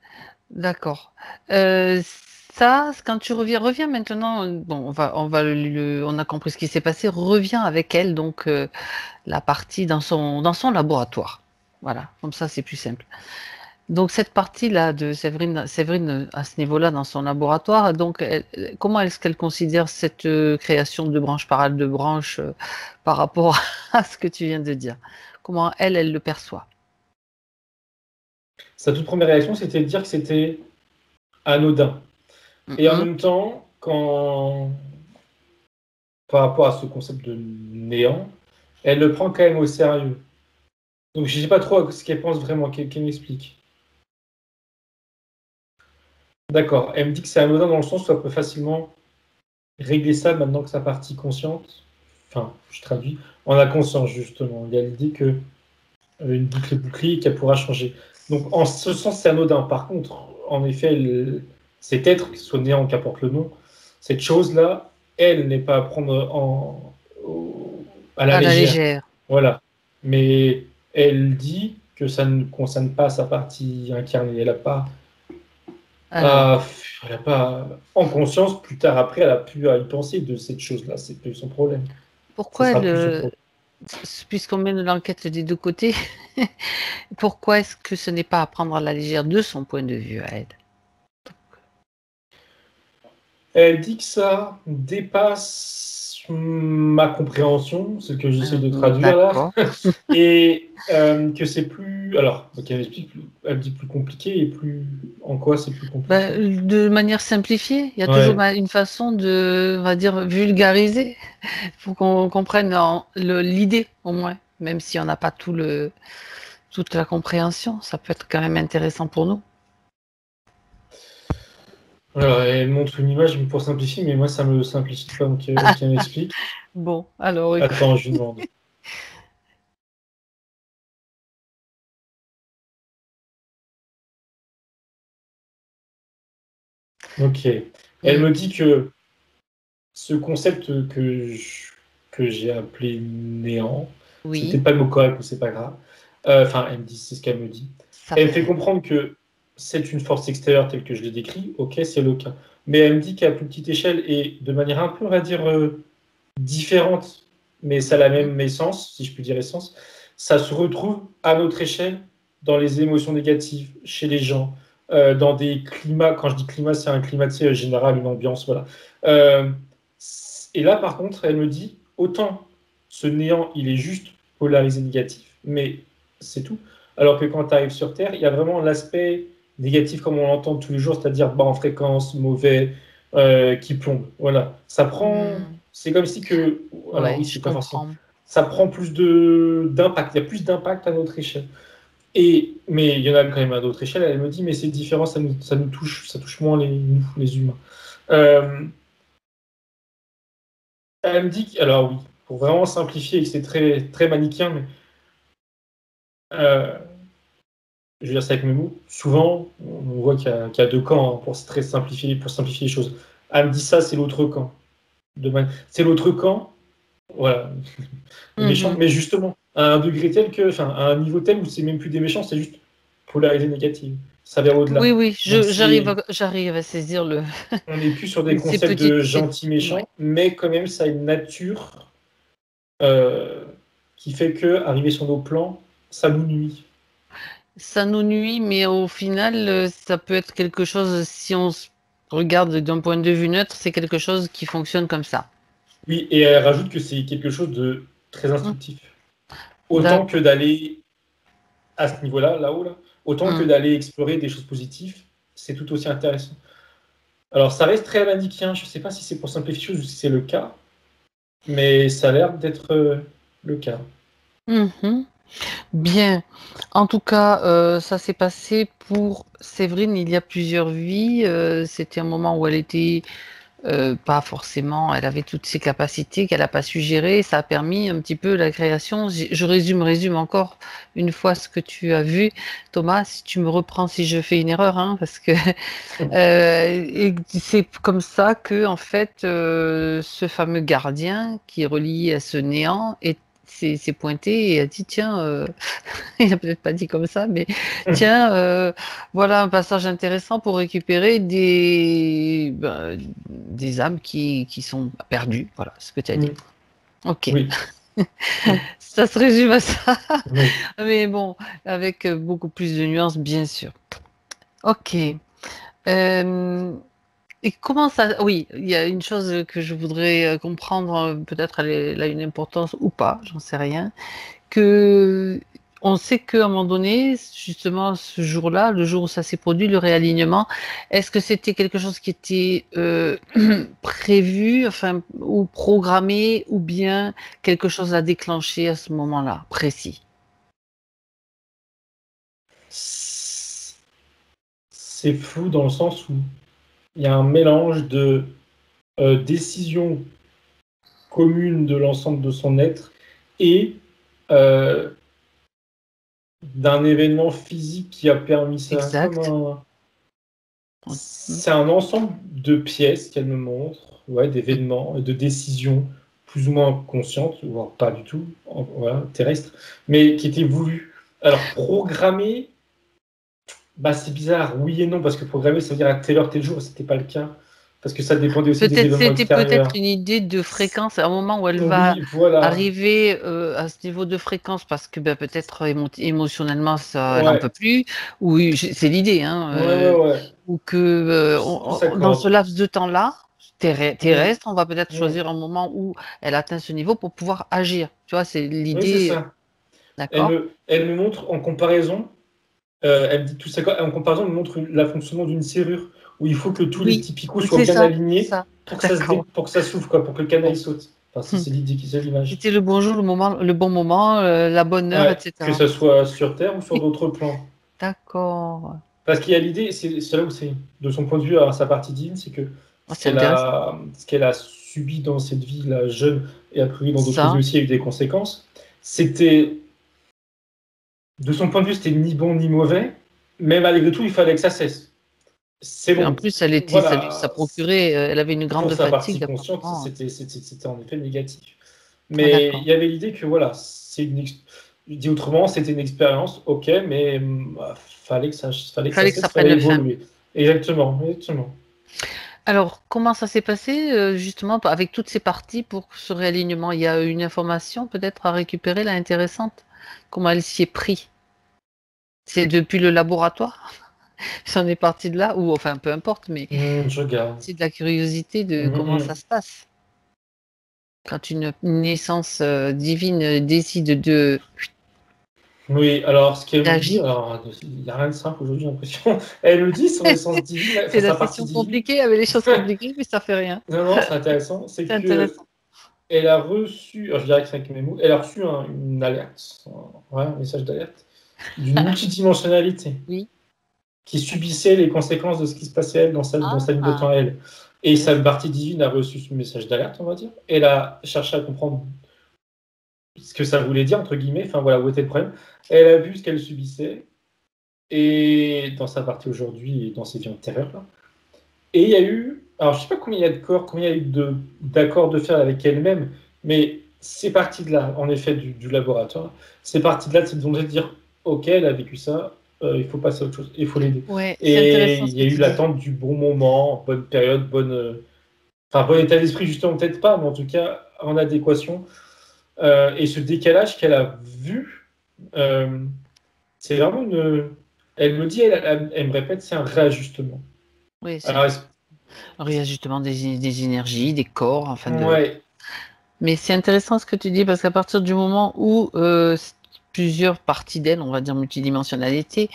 d'accord. Euh, Ça, quand tu reviens maintenant. Bon, on a compris ce qui s'est passé. Reviens avec elle, donc la partie dans son laboratoire. Voilà, comme ça c'est plus simple. Donc cette partie-là de Séverine à ce niveau-là dans son laboratoire, donc comment est-ce qu'elle considère cette création de branche parallèle de branche par rapport à ce que tu viens de dire? Comment elle le perçoit? Sa toute première réaction, c'était de dire que c'était anodin. Et en Mhm. même temps, par rapport à ce concept de néant, elle le prend quand même au sérieux. Donc je ne sais pas trop ce qu'elle pense vraiment, qu'elle m'explique. D'accord, elle me dit que c'est anodin dans le sens où elle peut facilement régler ça maintenant que sa partie consciente, enfin, je traduis, en a conscience justement. Il y a l'idée que une boucle est bouclée et qu'elle pourra changer. Donc en ce sens, c'est anodin. Par contre, en effet, cet être, que ce soit néant, qu'importe le nom, cette chose-là, elle n'est pas à prendre à la À la légère. légère. Voilà. Mais elle dit que ça ne concerne pas sa partie incarnée. Alors, Elle a pas en conscience, plus tard après, elle a pu y penser de cette chose-là. C'est plus son problème. Ça pourquoi sera plus son problème. puisqu'on mène l'enquête des deux côtés, pourquoi est-ce que ce n'est pas à prendre à la légère de son point de vue à elle? Elle dit que ça dépasse ma compréhension, c'est ce que j'essaie de traduire là, D'accord. et que c'est plus. Alors, ok, elle dit plus compliqué et plus. En quoi c'est plus compliqué? De manière simplifiée, il y a toujours Ouais. une façon de, on va dire, vulgariser pour qu'on comprenne l'idée au moins, même si on n'a pas toute la compréhension, ça peut être quand même intéressant pour nous. Alors, elle montre une image pour simplifier, mais moi, ça me simplifie pas, donc qu'elle m'explique. Bon, alors écoute. Attends, je lui demande. Ok. Elle me dit que ce concept que j'ai appelé néant, c'est Oui, peut-être pas le mot correct, mais c'est pas grave. Enfin, elle me dit, c'est ce qu'elle me dit. ça Elle fait me fait rien. comprendre que c'est une force extérieure telle que je l'ai décrit. Ok, c'est le cas. Mais elle me dit qu'à plus petite échelle et de manière un peu, on va dire, différente, mais ça a la même essence, si je puis dire essence, ça se retrouve à notre échelle dans les émotions négatives, chez les gens, dans des climats. Quand je dis climat, c'est un climat général, une ambiance, voilà. Euh, et là, par contre, elle me dit, autant ce néant, il est juste polarisé négatif, mais c'est tout. Alors que quand tu arrives sur Terre, il y a vraiment l'aspect négatif comme on l'entend tous les jours, c'est-à-dire bas en fréquence, mauvais, qui plombe. Voilà. Ça prend. Hmm, C'est comme si que. Alors ouais, oui, je c'est pas forcément. comprends. Ça prend plus d'impact. Il y a plus d'impact à notre échelle. Mais il y en a quand même à d'autres échelles. Elle me dit, mais c'est différent, ça nous touche, ça touche moins nous, les humains. Euh, Elle me dit, alors oui, pour vraiment simplifier, et que c'est très, très manichéen, mais euh, je veux dire ça avec mes mots, souvent, on voit qu'il y a deux camps hein, pour simplifier les choses. Elle me dit ça, c'est l'autre camp. C'est l'autre camp, voilà, les méchants, Mhm. mais justement, à un degré tel que, enfin, à un niveau tel où c'est même plus des méchants, c'est juste polarisé négatif. Ça va Oui, au-delà. oui, Donc j'arrive à saisir le. on n'est plus sur des C'est concepts petit, de c'est. gentil Ouais. méchant, mais quand même, ça a une nature euh, qui fait que arriver sur nos plans, ça nous nuit. Ça nous nuit, mais au final, ça peut être quelque chose, si on se regarde d'un point de vue neutre, c'est quelque chose qui fonctionne comme ça. Oui, et elle rajoute que c'est quelque chose de très Hmm. instructif. Autant que D'accord. d'aller à ce niveau-là, là-haut, là, autant que Hmm. d'aller explorer des choses positives, c'est tout aussi intéressant. Alors, ça reste très manichéen, je ne sais pas si c'est pour simplifier les choses ou si c'est le cas, mais ça a l'air d'être le cas. Mhm. Bien. En tout cas, ça s'est passé pour Séverine il y a plusieurs vies. C'était un moment où elle était pas forcément, elle avait toutes ses capacités qu'elle n'a pas su gérer. Ça a permis un petit peu la création. Je résume encore une fois ce que tu as vu. Thomas, si tu me reprends si je fais une erreur, hein, parce que et c'est comme ça que, en fait, ce fameux gardien qui est relié à ce néant s'est pointé et a dit, tiens, il n'a peut-être pas dit comme ça, mais tiens, voilà un passage intéressant pour récupérer des âmes qui sont perdues. Voilà ce que tu as dit. Mm. Ok, Oui, Mm. ça se résume à ça, oui. mais bon, avec beaucoup plus de nuances, bien sûr. Ok. Euh, et comment ça... Oui, il y a une chose que je voudrais comprendre, peut-être elle a une importance ou pas, j'en sais rien, que on sait qu'à un moment donné, justement ce jour-là, le jour où ça s'est produit, le réalignement, est-ce que c'était quelque chose qui était prévu, enfin, ou programmé, ou bien quelque chose à déclencher à ce moment-là, précis? C'est flou dans le sens où il y a un mélange de décisions communes de l'ensemble de son être et euh, d'un événement physique qui a permis ça. Exact. C'est un ensemble de pièces qu'elle me montre, ouais, d'événements, de décisions plus ou moins conscientes, voire pas du tout, voilà, terrestres, mais qui étaient voulues. Alors, programmer, bah, c'est bizarre, oui et non, parce que programmer, ça veut dire à telle heure, tel jour, c'était pas le cas, parce que ça dépendait aussi des Peut-être événements c'était peut-être extérieurs. une idée de fréquence à un moment où elle va Oui, voilà, arriver à ce niveau de fréquence parce que ben, peut-être émotionnellement ça elle en peut ouais, plus ou c'est l'idée hein, ouais, ou que on dans ce s'accorde. laps de temps-là Mm, terrestre on va peut-être mm. choisir un moment où elle atteint ce niveau pour pouvoir agir. Tu vois, c'est Oui, c'est l'idée, ça. d'accord? Elle me montre en comparaison. Elle me dit tout ça en comparaison, elle me montre la fonctionnement d'une serrure où il faut que tous les Oui, petits picots soient c'est bien ça, alignés ça. pour que D'accord. pour que ça s'ouvre, quoi, pour que le canal Bon. il saute. Enfin, c'est l'idée, c'est l'image. C'était le bon jour, le moment, le bon moment, la bonne heure, Ouais, que etc. ce soit sur Terre ou sur d'autres plans. D'accord. Parce qu'il y a l'idée, c'est là où c'est, de son point de vue, à sa partie divine, c'est que C'est intéressant. ce qu'elle a subi dans cette vie, la jeune, et a priori dans d'autres Ça, vies aussi, il y a eu des conséquences. C'était, de son point de vue, c'était ni bon ni mauvais, mais malgré tout, il fallait que ça cesse. C'est et en bon. plus, elle était, ça Voilà. procurait, elle avait une Pour grande sa fatigue partie consciente, apparemment. c'était en effet négatif. Ah, Mais il d'accord. y avait l'idée que voilà, je dis autrement, c'était une expérience, ok, mais fallait que ça Fallait que ça cesse, prenne fallait fin. évoluer. Exactement, exactement. Alors, comment ça s'est passé justement avec toutes ces parties pour ce réalignement? Il y a une information peut-être à récupérer là intéressante? Comment elle s'y est pris? C'est depuis le laboratoire? J'en ai parti de là? Ou enfin peu importe, mais Je regarde. c'est de la curiosité de Mhm, comment ça mhm. se passe. Quand une naissance divine décide de Oui, alors ce qu'elle me dit, d'agir. alors il n'y a rien de simple aujourd'hui, j'ai l'impression. Elle me dit son essence divine, C'est enfin la sa partie session divine. compliquée avec les choses compliquées, mais ça fait rien. Non, non, c'est intéressant. C'est C'est que intéressant. elle a reçu, alors je dirais que c'est avec mes mots, elle a reçu une alerte, ouais, un message d'alerte, d'une multidimensionnalité Oui. qui subissait les conséquences de ce qui se passait elle, dans sa ligne de Ah, temps à elle. Et sa intéressant. partie divine a reçu ce message d'alerte, on va dire. Elle a cherché à comprendre ce que ça voulait dire, entre guillemets, enfin voilà, où était le problème. Elle a vu ce qu'elle subissait, et dans sa partie aujourd'hui et dans ses vies antérieures. Là. Et il y a eu, alors je sais pas combien il y a de corps, combien il y a eu d'accords de faire avec elle-même, mais c'est parti de là, en effet, du laboratoire. C'est parti de là, c'est de dire, ok, elle a vécu ça, il faut passer à autre chose, il faut l'aider. Ouais, c'est Et intéressant il ce y a que eu tu dis. l'attente du bon moment, bonne période, enfin bon état d'esprit justement peut-être pas, mais en tout cas en adéquation. Et ce décalage qu'elle a vu, euh, c'est vraiment une. Elle me dit, elle me répète, c'est un réajustement. Oui, c'est Alors, un réajustement des énergies, des corps, enfin de. ouais, Mais c'est intéressant ce que tu dis parce qu'à partir du moment où plusieurs parties d'elle, on va dire multidimensionnalité,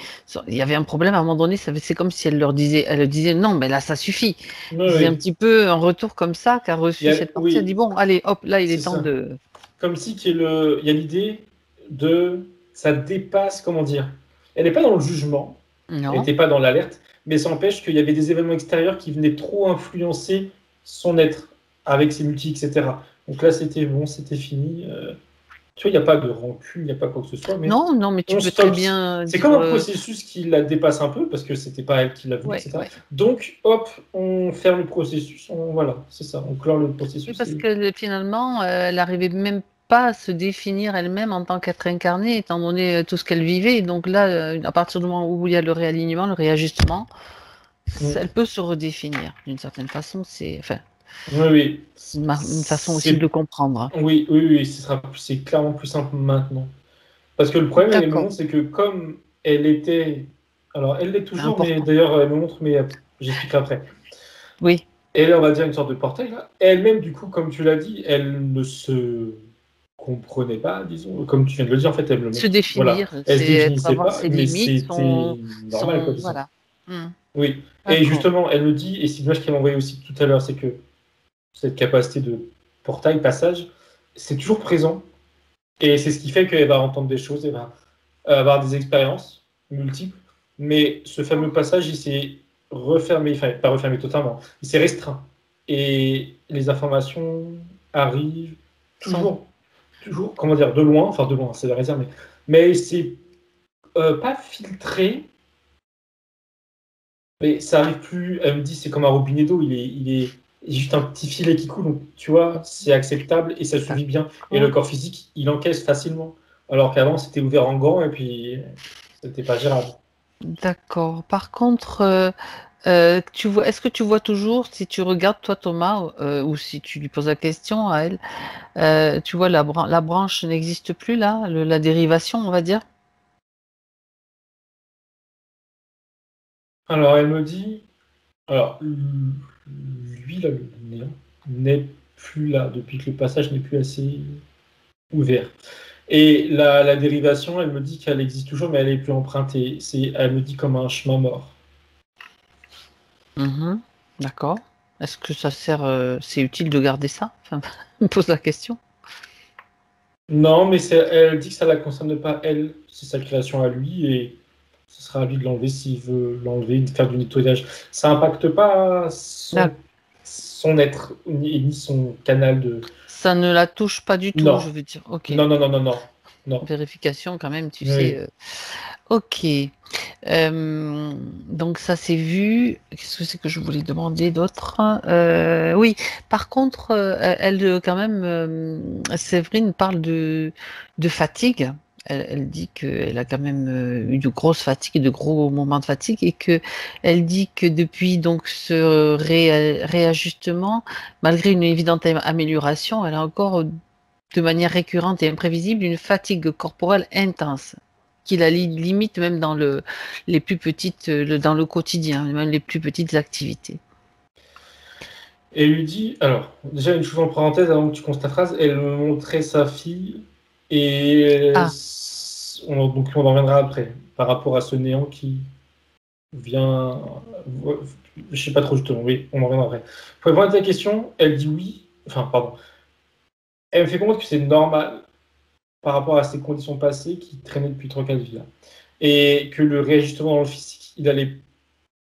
il y avait un problème à un moment donné, c'est comme si elle leur disait non, mais là ça suffit. oui, C'est un oui. petit peu un retour comme ça qu'a reçu cette partie. Elle dit Oui, bon, allez, hop, là il c'est est temps ça. de. Comme si il y a l'idée de. Ça dépasse, comment dire. Elle n'est pas dans le jugement, elle Non. n'était pas dans l'alerte, mais ça empêche qu'il y avait des événements extérieurs qui venaient trop influencer son être, avec ses multis, etc. Donc là, c'était bon, c'était fini. Tu vois, il n'y a pas de rancune, il n'y a pas quoi que ce soit, mais Non, non, mais tu on peux très stoppe. bien C'est comme dire un processus qui la dépasse un peu, parce que c'était pas elle qui l'a voulu, ouais, etc. ouais. Donc, hop, on ferme le processus. Voilà, c'est ça, on clore le Oui, processus. parce que finalement, elle n'arrivait même pas à se définir elle-même en tant qu'être incarnée, étant donné tout ce qu'elle vivait. Donc là, à partir du moment où il y a le réalignement, le réajustement, elle peut se redéfinir d'une certaine façon. Enfin, Oui, oui. c'est une façon aussi de le comprendre. Hein. Oui, oui, oui, c'est clairement plus simple maintenant. Parce que le problème, elle me D'accord, montre, c'est que comme elle était. Alors, elle l'est c'est toujours, mais important. d'ailleurs, elle me montre, mais j'expliquerai après. Oui, Elle est, on va dire, une sorte de portail, là. Elle-même, du coup, comme tu l'as dit, elle ne se comprenait pas, disons. Comme tu viens de le dire, en fait, se voilà, définir, elle se c'est être définissait avoir pas, ses mais limites, c'était normal, quoi, disons. voilà. Hmm, Oui. Et d'accord. justement, elle me dit, et c'est l'image qu'elle m'a envoyée aussi tout à l'heure, c'est que cette capacité de portail, passage, c'est toujours présent. Et c'est ce qui fait qu'elle va entendre des choses, elle va avoir des expériences multiples. Mais ce fameux passage, il s'est refermé, enfin, pas refermé totalement, il s'est restreint. Et les informations arrivent Sont toujours, comment dire, de loin, c'est la réserve, mais c'est pas filtré, mais ça arrive plus. Elle me dit, c'est comme un robinet d'eau, il est juste un petit filet qui coule, donc tu vois, c'est acceptable et ça suffit bien. Et le d'accord. corps physique, il encaisse facilement. Alors qu'avant, c'était ouvert en grand et puis c'était pas gérable. D'accord. Par contre, est-ce que tu vois toujours, si tu regardes toi Thomas, ou si tu lui poses la question à elle, tu vois la branche n'existe plus là, la dérivation, on va dire? Alors, elle me dit, alors, lui, là, le néant, n'est plus là depuis que le passage n'est plus assez ouvert. Et la dérivation, elle me dit qu'elle existe toujours, mais elle est plus empruntée. Elle me dit comme un chemin mort. Mhm. D'accord. Est-ce que ça sert, c'est utile de garder ça? Enfin, je me pose la question. Non, mais elle dit que ça la concerne pas, elle. C'est sa création à lui. ce sera à lui de l'enlever s'il veut l'enlever, de faire du nettoyage. Ça n'impacte pas son être ni son canal de... Ça ne la touche pas du tout, Non. je veux dire. Ok. Non. Vérification quand même, tu Oui. sais. Ok. Donc ça c'est vu. Qu'est-ce que c'est que je voulais demander d'autre? Oui. Par contre, elle quand même, Séverine parle de fatigue. Elle dit qu'elle a quand même eu de grosses fatigues, de gros moments de fatigue, et que elle dit que depuis donc ce réajustement, malgré une évidente amélioration, elle a encore de manière récurrente et imprévisible une fatigue corporelle intense qui la limite même dans les plus petites, dans le quotidien, même les plus petites activités. Et lui dit, alors, déjà une chose en parenthèse avant que tu commences ta phrase, elle me montrait sa fille et donc on en reviendra après, par rapport à ce néant qui vient, je sais pas trop justement, oui, on en reviendra après. Pour répondre à ta question, elle dit oui, enfin pardon, elle me fait comprendre que c'est normal par rapport à ses conditions passées qui traînaient depuis 3-4 vies là. Et que le réajustement dans le physique, il allait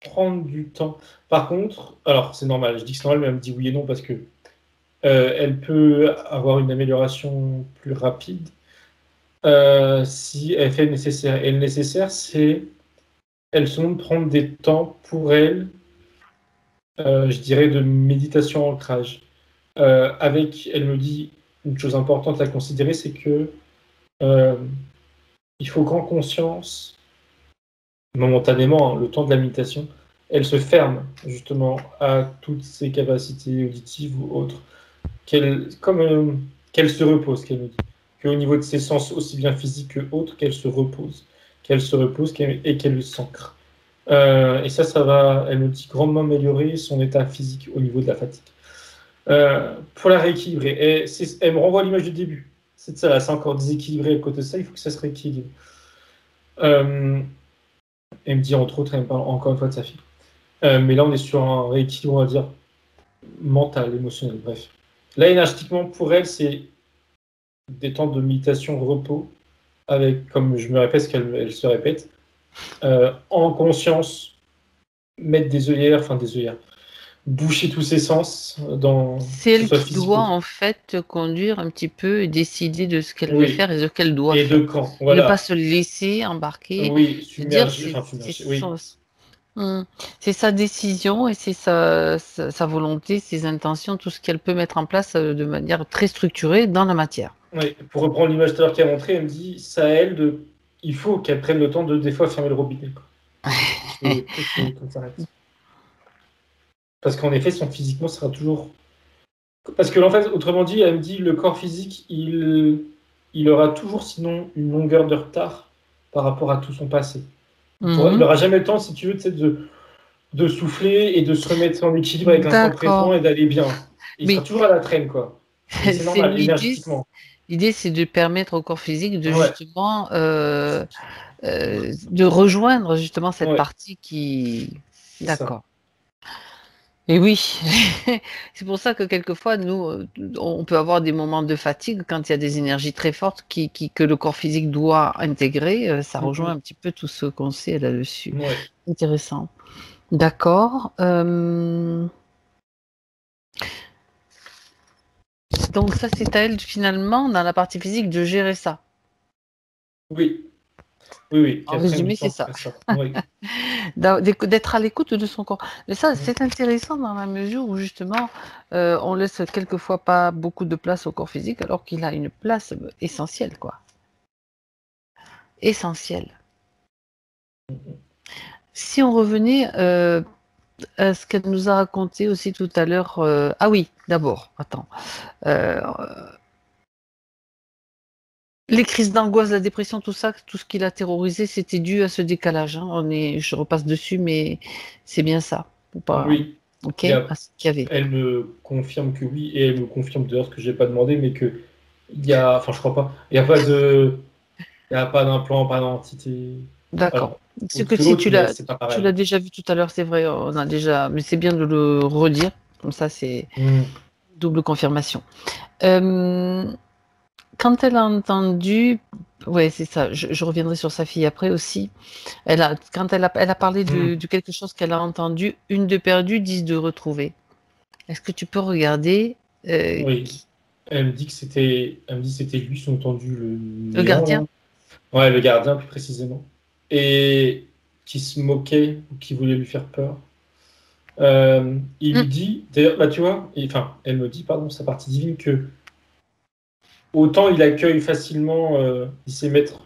prendre du temps. Par contre, alors c'est normal, je dis que c'est normal, mais elle me dit oui et non parce que elle peut avoir une amélioration plus rapide si elle fait le nécessaire. Et le nécessaire, c'est elle se montre prendre des temps pour elle, je dirais, de méditation ancrage. Elle me dit une chose importante à considérer, c'est que il faut qu'en conscience, momentanément, le temps de la méditation, elle se ferme justement à toutes ses capacités auditives ou autres, qu'elle se repose, qu'elle me dit, qu'au niveau de ses sens aussi bien physiques que autres, qu'elle se repose et qu'elle s'ancre. Et ça va, elle me dit, grandement améliorer son état physique au niveau de la fatigue. Pour la rééquilibrer, elle me renvoie à l'image du début. C'est ça, là, c'est encore déséquilibré à côté de ça, il faut que ça se rééquilibre. Elle me dit entre autres, elle me parle encore une fois de sa fille. Mais là, on est sur un rééquilibre, on va dire, mental, émotionnel, bref. Là, énergétiquement, pour elle, c'est des temps de méditation, repos, avec, comme je me répète, ce qu'elle se répète, en conscience, mettre des œillères, boucher tous ses sens dans... C'est elle qui doit en fait conduire un petit peu et décider de ce qu'elle veut faire et de ce qu'elle doit faire. Et de quand, voilà. Ne pas se laisser embarquer. Oui, submerger, c'est sa décision et c'est sa volonté, ses intentions, tout ce qu'elle peut mettre en place de manière très structurée dans la matière. Oui, pour reprendre l'image tout à l'heure qu'elle a montrée, elle me dit, ça à elle, il faut qu'elle prenne le temps de, des fois, fermer le robinet. Parce qu'en effet, son physiquement sera toujours... Parce que, en fait, autrement dit, elle me dit, le corps physique, il aura toujours, sinon, une longueur de retard par rapport à tout son passé. Il n'aura jamais le temps, si tu veux, de souffler et de se remettre en équilibre avec l'instant présent et d'aller bien. Il sera toujours à la traîne, quoi. C'est normal, énergétiquement. L'idée, c'est de permettre au corps physique de justement de rejoindre justement cette partie qui... D'accord. Et oui, c'est pour ça que quelquefois, nous, on peut avoir des moments de fatigue quand il y a des énergies très fortes que le corps physique doit intégrer. Ça rejoint un petit peu tout ce qu'on sait là-dessus. Ouais. Intéressant. D'accord. Donc ça, c'est à elle, finalement, dans la partie physique, de gérer ça. Oui. En résumé, c'est ça. Oui. D'être à l'écoute de son corps. Mais ça, c'est intéressant dans la mesure où, justement, on laisse quelquefois pas beaucoup de place au corps physique, alors qu'il a une place essentielle, quoi. Essentielle. Si on revenait à ce qu'elle nous a raconté aussi tout à l'heure... Ah oui, d'abord, attends. Les crises d'angoisse, la dépression, tout ça, tout ce qui l'a terrorisé, c'était dû à ce décalage. Hein. Je repasse dessus, mais c'est bien ça. Ou pas. Oui. Ok. À ce qu'il y avait. Elle me confirme que oui, et elle me confirme d'ailleurs que je n'ai pas demandé, mais que il y a, enfin je crois pas, il n'y a pas d'implant, pas d'entité. D'accord. C'est que si tu l'as déjà vu tout à l'heure, c'est vrai, on a déjà, mais c'est bien de le redire, comme ça c'est double confirmation. quand elle a entendu, ouais, c'est ça, je reviendrai sur sa fille après aussi. Quand elle a parlé de quelque chose qu'elle a entendu, une de perdue, 10 de retrouvée. Est-ce que tu peux regarder Oui. Elle me dit que c'était lui, sous-entendu le le néant, gardien? là. Ouais, le gardien, plus précisément. Et qui se moquait ou qui voulait lui faire peur. Il lui Mm. dit, d'ailleurs, bah, tu vois, enfin, elle me dit, pardon, sa partie divine, que autant il accueille facilement, il sait mettre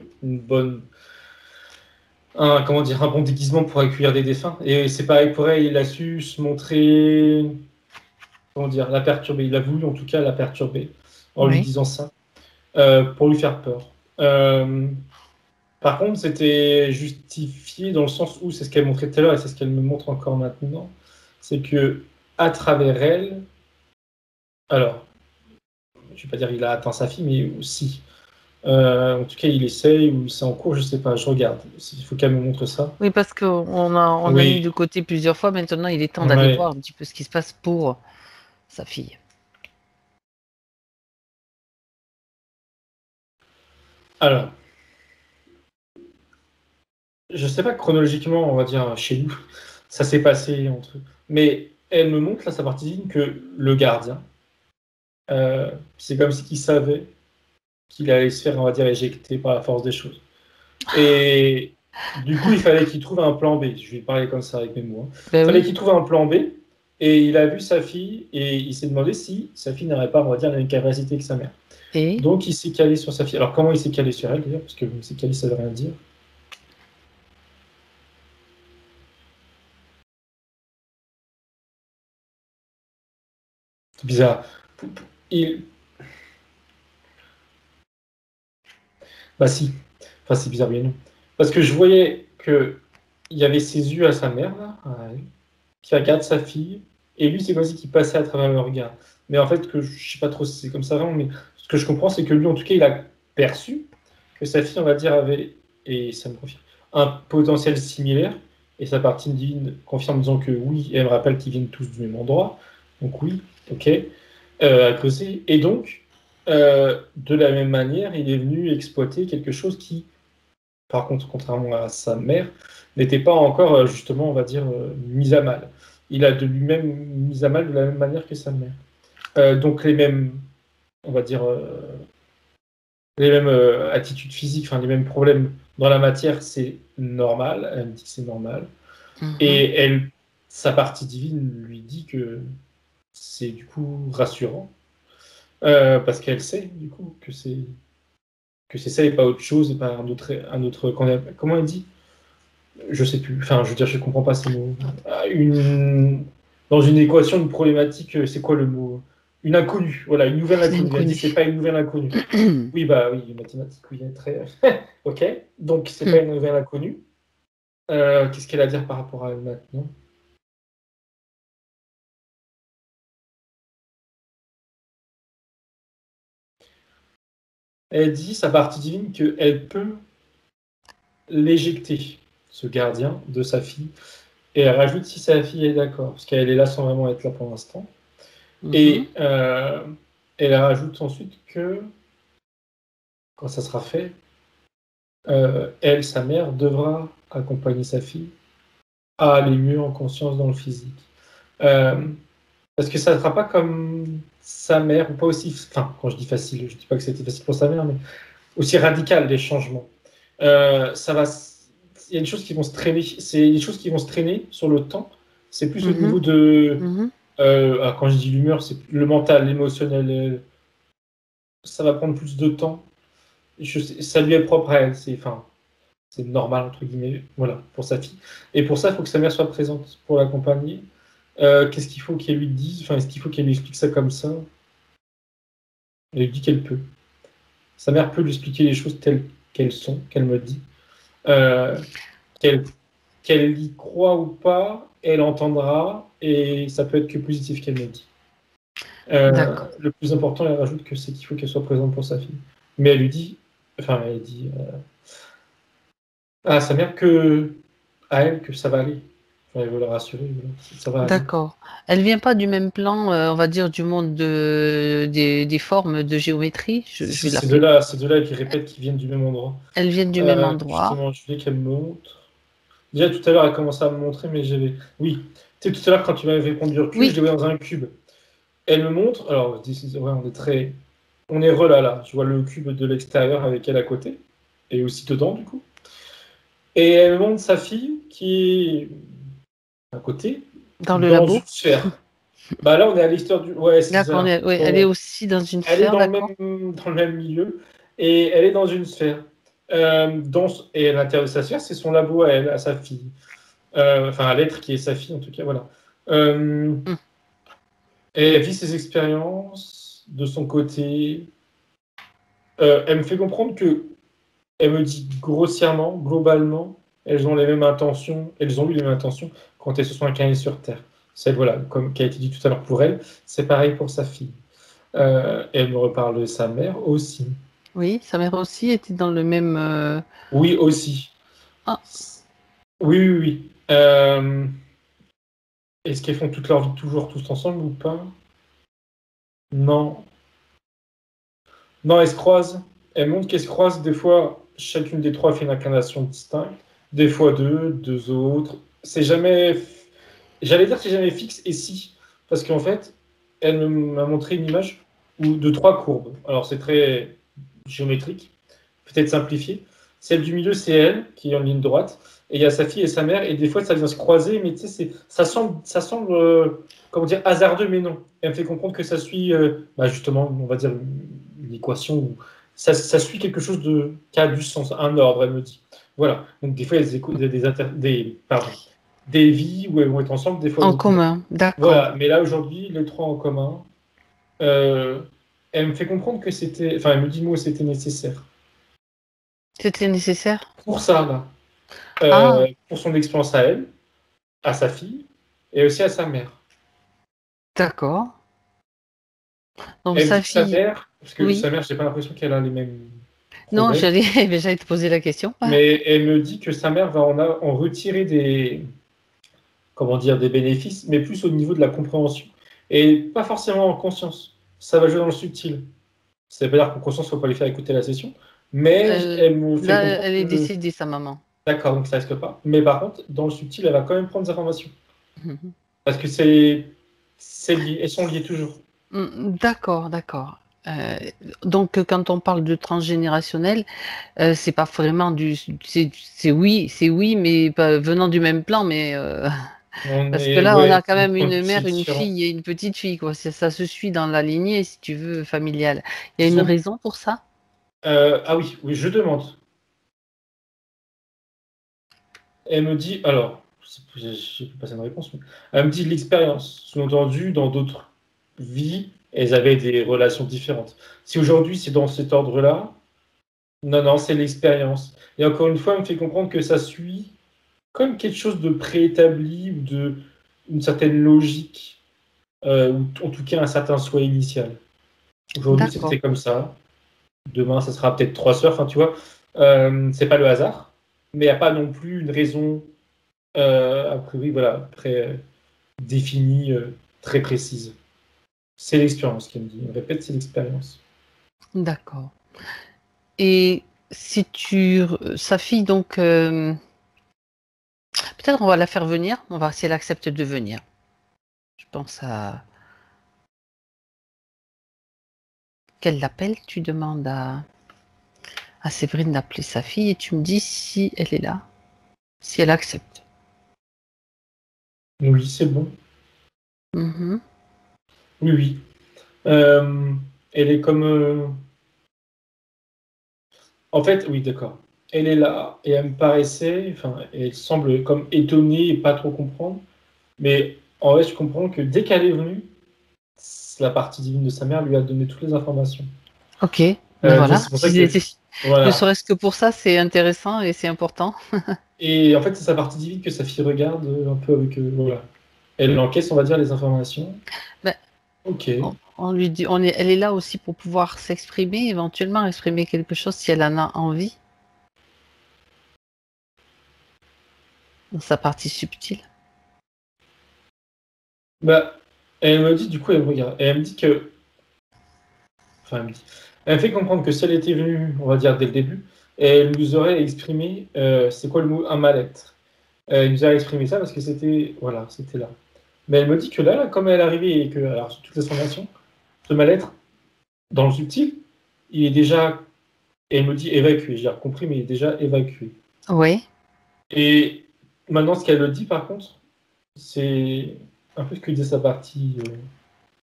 comment dire, un bon déguisement pour accueillir des défunts. Et c'est pareil pour elle, il a su se montrer, comment dire, la perturber. Il a voulu en tout cas la perturber en lui Oui. disant ça, pour lui faire peur. Par contre, c'était justifié dans le sens où c'est ce qu'elle montrait tout à l'heure et c'est ce qu'elle me montre encore maintenant, c'est que à travers elle, alors, je vais pas dire il a atteint sa fille, mais aussi. En tout cas, il essaye ou c'est en cours, je sais pas, je regarde. Il faut qu'elle me montre ça. Oui, parce on a mis Oui, de côté plusieurs fois. Maintenant, il est temps d'aller ouais. voir un petit peu ce qui se passe pour sa fille. Alors, je sais pas chronologiquement, on va dire, chez nous, ça s'est passé entre eux. Mais elle me montre, là, sa partie divine, que le gardien, c'est comme si il savait qu'il allait se faire, on va dire, éjecter par la force des choses. Et du coup, il fallait qu'il trouve un plan B. Je vais parler comme ça avec mes mots. Il Ben fallait oui. qu'il trouve un plan B. Et il a vu sa fille et il s'est demandé si sa fille n'aurait pas, on va dire, la même capacité que sa mère. Et Donc, il s'est calé sur sa fille. Alors, comment il s'est calé sur elle, d'ailleurs? Parce que s'est calé, ça veut rien dire. C'est bizarre. Il... Bah si. Enfin, c'est bizarre, oui et non. Parce que je voyais que il y avait ses yeux à sa mère, là, à elle, qui regarde sa fille, et lui, c'est comme si qu'il passait à travers le regard. Mais en fait, que je sais pas trop si c'est comme ça vraiment, mais ce que je comprends, c'est que lui, en tout cas, il a perçu que sa fille, on va dire, avait, et ça me confirme, un potentiel similaire, et sa partie divine confirme en disant que oui, et elle me rappelle qu'ils viennent tous du même endroit, donc oui, ok, à causer. Et donc, de la même manière, il est venu exploiter quelque chose qui, par contre, contrairement à sa mère, n'était pas encore, justement, on va dire, mis à mal. Il a de lui-même mis à mal de la même manière que sa mère. Donc les mêmes, on va dire, les mêmes attitudes physiques, enfin les mêmes problèmes dans la matière, c'est normal. Elle me dit que c'est normal. Et elle, sa partie divine lui dit que c'est du coup rassurant. Parce qu'elle sait, du coup, que c'est ça et pas autre chose, et pas un autre comment elle dit? Je sais plus. Enfin, je veux dire, je comprends pas ces mots. Dans une équation, une problématique, c'est quoi le mot? Une inconnue. Voilà, une nouvelle inconnue. Elle dit l'inconnu. c'est pas une nouvelle inconnue. Oui, bah oui, les mathématiques, oui, très. Ok. Donc c'est pas une nouvelle inconnue. Qu'est-ce qu'elle a à dire par rapport à elle maintenant? Elle dit sa partie divine qu'elle peut l'éjecter, ce gardien, de sa fille. Et elle rajoute si sa fille est d'accord, parce qu'elle est là sans vraiment être là pour l'instant. Et elle rajoute ensuite que, quand ça sera fait, elle, sa mère, devra accompagner sa fille à aller mieux en conscience dans le physique. Parce que ça ne sera pas comme sa mère, ou pas aussi, enfin, quand je dis facile, je ne dis pas que c'était facile pour sa mère, mais aussi radical les changements. Ça va, il y a des choses qui vont se traîner, c'est des choses qui vont se traîner sur le temps. C'est plus au niveau de, alors quand je dis l'humeur, c'est le mental, l'émotionnel. Ça va prendre plus de temps. Ça lui est propre à elle. C'est normal, entre guillemets, voilà, pour sa fille. Et pour ça, il faut que sa mère soit présente pour l'accompagner. Qu'est-ce qu'il faut qu'elle lui dise? Enfin, est-ce qu'il faut qu'elle lui explique ça comme ça? Elle lui dit qu'elle peut. Sa mère peut lui expliquer les choses telles qu'elles sont, qu'elle me dit. Euh, qu'elle, qu'elle y croit ou pas, elle entendra, et ça peut être que positif qu'elle me dit. D'accord. Le plus important, elle rajoute que c'est qu'il faut qu'elle soit présente pour sa fille. Mais elle lui dit, enfin, elle dit à sa mère à elle, que ça va aller. Enfin, elle veut la rassurer, voilà. Ça va aller. D'accord. Elle vient pas du même plan, on va dire, du monde des formes de géométrie. Je Si, vais l'appeler. c'est deux-là qui répètent qu'ils viennent du même endroit. Elles viennent du même endroit. Justement, je voulais qu'elle me montre. Déjà, tout à l'heure, elle commençait à me montrer, mais j'avais. Oui, tu sais, tout à l'heure, quand tu m'avais répondu du recul, je Oui, les voyais dans un cube. Elle me montre. Alors, ouais, on est très. On est relâ là. Je vois le cube de l'extérieur avec elle à côté. Et aussi dedans, du coup. Et elle me montre sa fille qui est à côté, dans le dans une labo. sphère. Bah là, on est à l'extérieur du. Ouais, c'est D'accord, ça. ouais, elle est aussi dans une Elle est sphère, d'accord. dans le même milieu et elle est dans une sphère. Et à l'intérieur de sa sphère, c'est son labo à elle, à sa fille. Enfin, à l'être qui est sa fille, en tout cas, voilà. Hmm. Et elle vit ses expériences de son côté. Elle me fait comprendre que, elle me dit grossièrement, globalement, elles ont les mêmes intentions, elles ont eu les mêmes intentions quand elles se sont incarnées sur Terre. Celle, voilà, comme qui a été dit tout à l'heure pour elle, c'est pareil pour sa fille. Elle me reparle de sa mère aussi. Oui, sa mère aussi était dans le même. Oui, aussi. Ah, Oui, oui, oui. Est-ce qu'elles font toute leur vie toujours tous ensemble ou pas? Non. Non, elles se croisent. Elles montrent qu'elles se croisent. Des fois, chacune des trois fait une incarnation distincte. Des fois deux autres. C'est jamais. J'allais dire que c'est jamais fixe, et si. Parce qu'en fait, m'a montré une image de trois courbes. Alors, c'est très géométrique, peut-être simplifié. Celle du milieu, c'est elle, qui est en ligne droite. Et il y a sa fille et sa mère. Et des fois, ça vient se croiser, mais tu sais, ça semble comment dire, hasardeux, mais non. Elle me fait comprendre que ça suit, justement, on va dire, une équation. Ça suit quelque chose qui a du sens, un ordre, elle me dit. Voilà. Donc, des fois, il y a des vies où elles vont être ensemble, des fois, elles en vont plus. commun, d'accord. Voilà. Mais là, aujourd'hui, les trois en commun. euh, Elle me fait comprendre que c'était. Enfin, elle me dit, moi, c'était nécessaire. C'était nécessaire? Pour ça, là. Ah, Pour son expérience à elle, à sa fille, et aussi à sa mère. d'accord. Donc Elle me dit sa que sa fille, mère, parce que oui. sa mère, j'ai pas l'impression qu'elle a les mêmes Non, problèmes, j'allais te poser la question. mais elle me dit que sa mère va en retirer comment dire, des bénéfices, mais plus au niveau de la compréhension. Et pas forcément en conscience. Ça va jouer dans le subtil. Ça veut pas dire qu'en conscience, il ne faut pas lui faire écouter la session, mais elle me fait Là, comprendre elle est que. décédée, sa maman. D'accord, donc ça risque pas. Mais par contre, dans le subtil, elle va quand même prendre des informations. Mhm. Parce que c'est lié, elles sont liées toujours. D'accord, d'accord. Donc, quand on parle de transgénérationnel, c'est pas vraiment c'est oui, mais pas venant du même plan, mais On parce que est, là, on ouais, a quand même une c'est mère, une différent. fille et une petite fille, quoi. Ça se suit dans la lignée, si tu veux, familiale. Il y a une Disons, raison pour ça? ah oui, oui, je demande. Elle me dit, alors, j'ai pu passer une réponse, mais elle me dit l'expérience. Sous-entendu, dans d'autres vies, elles avaient des relations différentes. Si aujourd'hui c'est dans cet ordre-là, non, non, c'est l'expérience. Et encore une fois, elle me fait comprendre que ça suit comme quelque chose de préétabli ou de une certaine logique, ou en tout cas un certain souhait initial. Aujourd'hui, D'accord. c'était comme ça. Demain, ça sera peut-être trois sœurs. Enfin, tu vois, c'est pas le hasard, mais il n'y a pas non plus une raison, a priori, voilà, très définie, très précise. C'est l'expérience qui me dit. Je répète, c'est l'expérience. D'accord. Et si sa fille, donc, peut-être on va la faire venir. On va voir si elle accepte de venir. Je pense à qu'elle l'appelle. Tu demandes à Séverine d'appeler sa fille et tu me dis si elle est là, si elle accepte. Oui, c'est bon. Mhm. Oui, oui. Euh, Elle est comme. En fait, oui, d'accord. Elle est là et elle me paraissait, enfin, elle semble comme étonnée et pas trop comprendre. Mais en vrai, je comprends que dès qu'elle est venue, la partie divine de sa mère lui a donné toutes les informations. Ok, ben voilà. C'est pour ça que. Ne Voilà. serait-ce que pour ça, c'est intéressant et c'est important. Et en fait, c'est sa partie divine que sa fille regarde un peu avec. Voilà. Elle encaisse, on va dire, les informations. Ben, Ok. on lui dit, elle est là aussi pour pouvoir s'exprimer, éventuellement exprimer quelque chose si elle en a envie, dans sa partie subtile. Bah, elle me dit, du coup, elle me regarde. Et elle me dit que. Enfin, elle me dit. Elle me fait comprendre que si elle était venue, on va dire, dès le début, elle nous aurait exprimé, c'est quoi le mot, un mal-être. Elle nous a exprimé ça parce que c'était. Voilà, c'était là. Mais elle me dit que là, comme elle est arrivée et qu'elle a reçu toutes les informations, ce mal-être, dans le subtil, il est déjà. Et elle me dit évacué. J'ai compris, mais il est déjà évacué. Oui. Et maintenant, ce qu'elle me dit, par contre, c'est un peu ce que disait sa partie divine.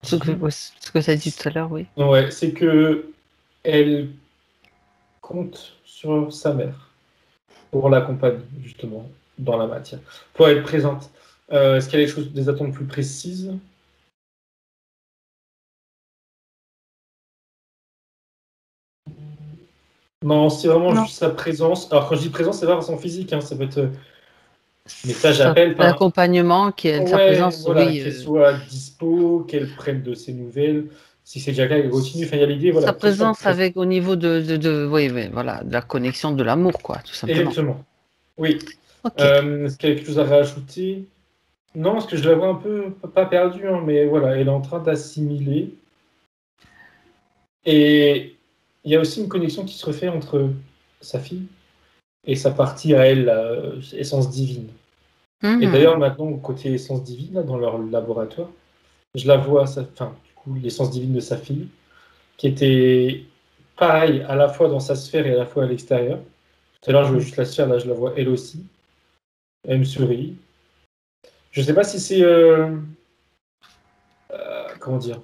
Ce que tu as dit tout à l'heure, oui. Ouais, c'est que elle compte sur sa mère pour l'accompagner, justement, dans la matière, pour être présente. Est-ce qu'il y a des attentes plus précises? Non, c'est vraiment Non. juste sa présence. Alors, quand je dis présence, c'est pas son physique, hein, ça peut être message, appel, enfin, L'accompagnement, sa ouais, présence, voilà, oui. qu'elle soit dispo, qu'elle prenne de ses nouvelles. Si c'est déjà le cas, elle continue. Enfin, il y a l'idée, Sa voilà, qu'elle soit présence présente. avec au niveau oui, oui, voilà, de la connexion, de l'amour, quoi, tout simplement. Exactement. Oui. Ok. Est-ce qu'il y a quelque chose à rajouter? Non, parce que je la vois un peu, pas perdue, hein, mais voilà, elle est en train d'assimiler. Et il y a aussi une connexion qui se refait entre sa fille et sa partie à elle, essence divine. Et Mhm. d'ailleurs, maintenant, côté essence divine, là, dans leur laboratoire, je la vois, enfin, du coup, l'essence divine de sa fille, qui était pareil à la fois dans sa sphère et à la fois à l'extérieur. Tout à l'heure, je vois juste la sphère, là, je la vois elle aussi. Elle me sourit. Je sais pas si c'est. Comment dire?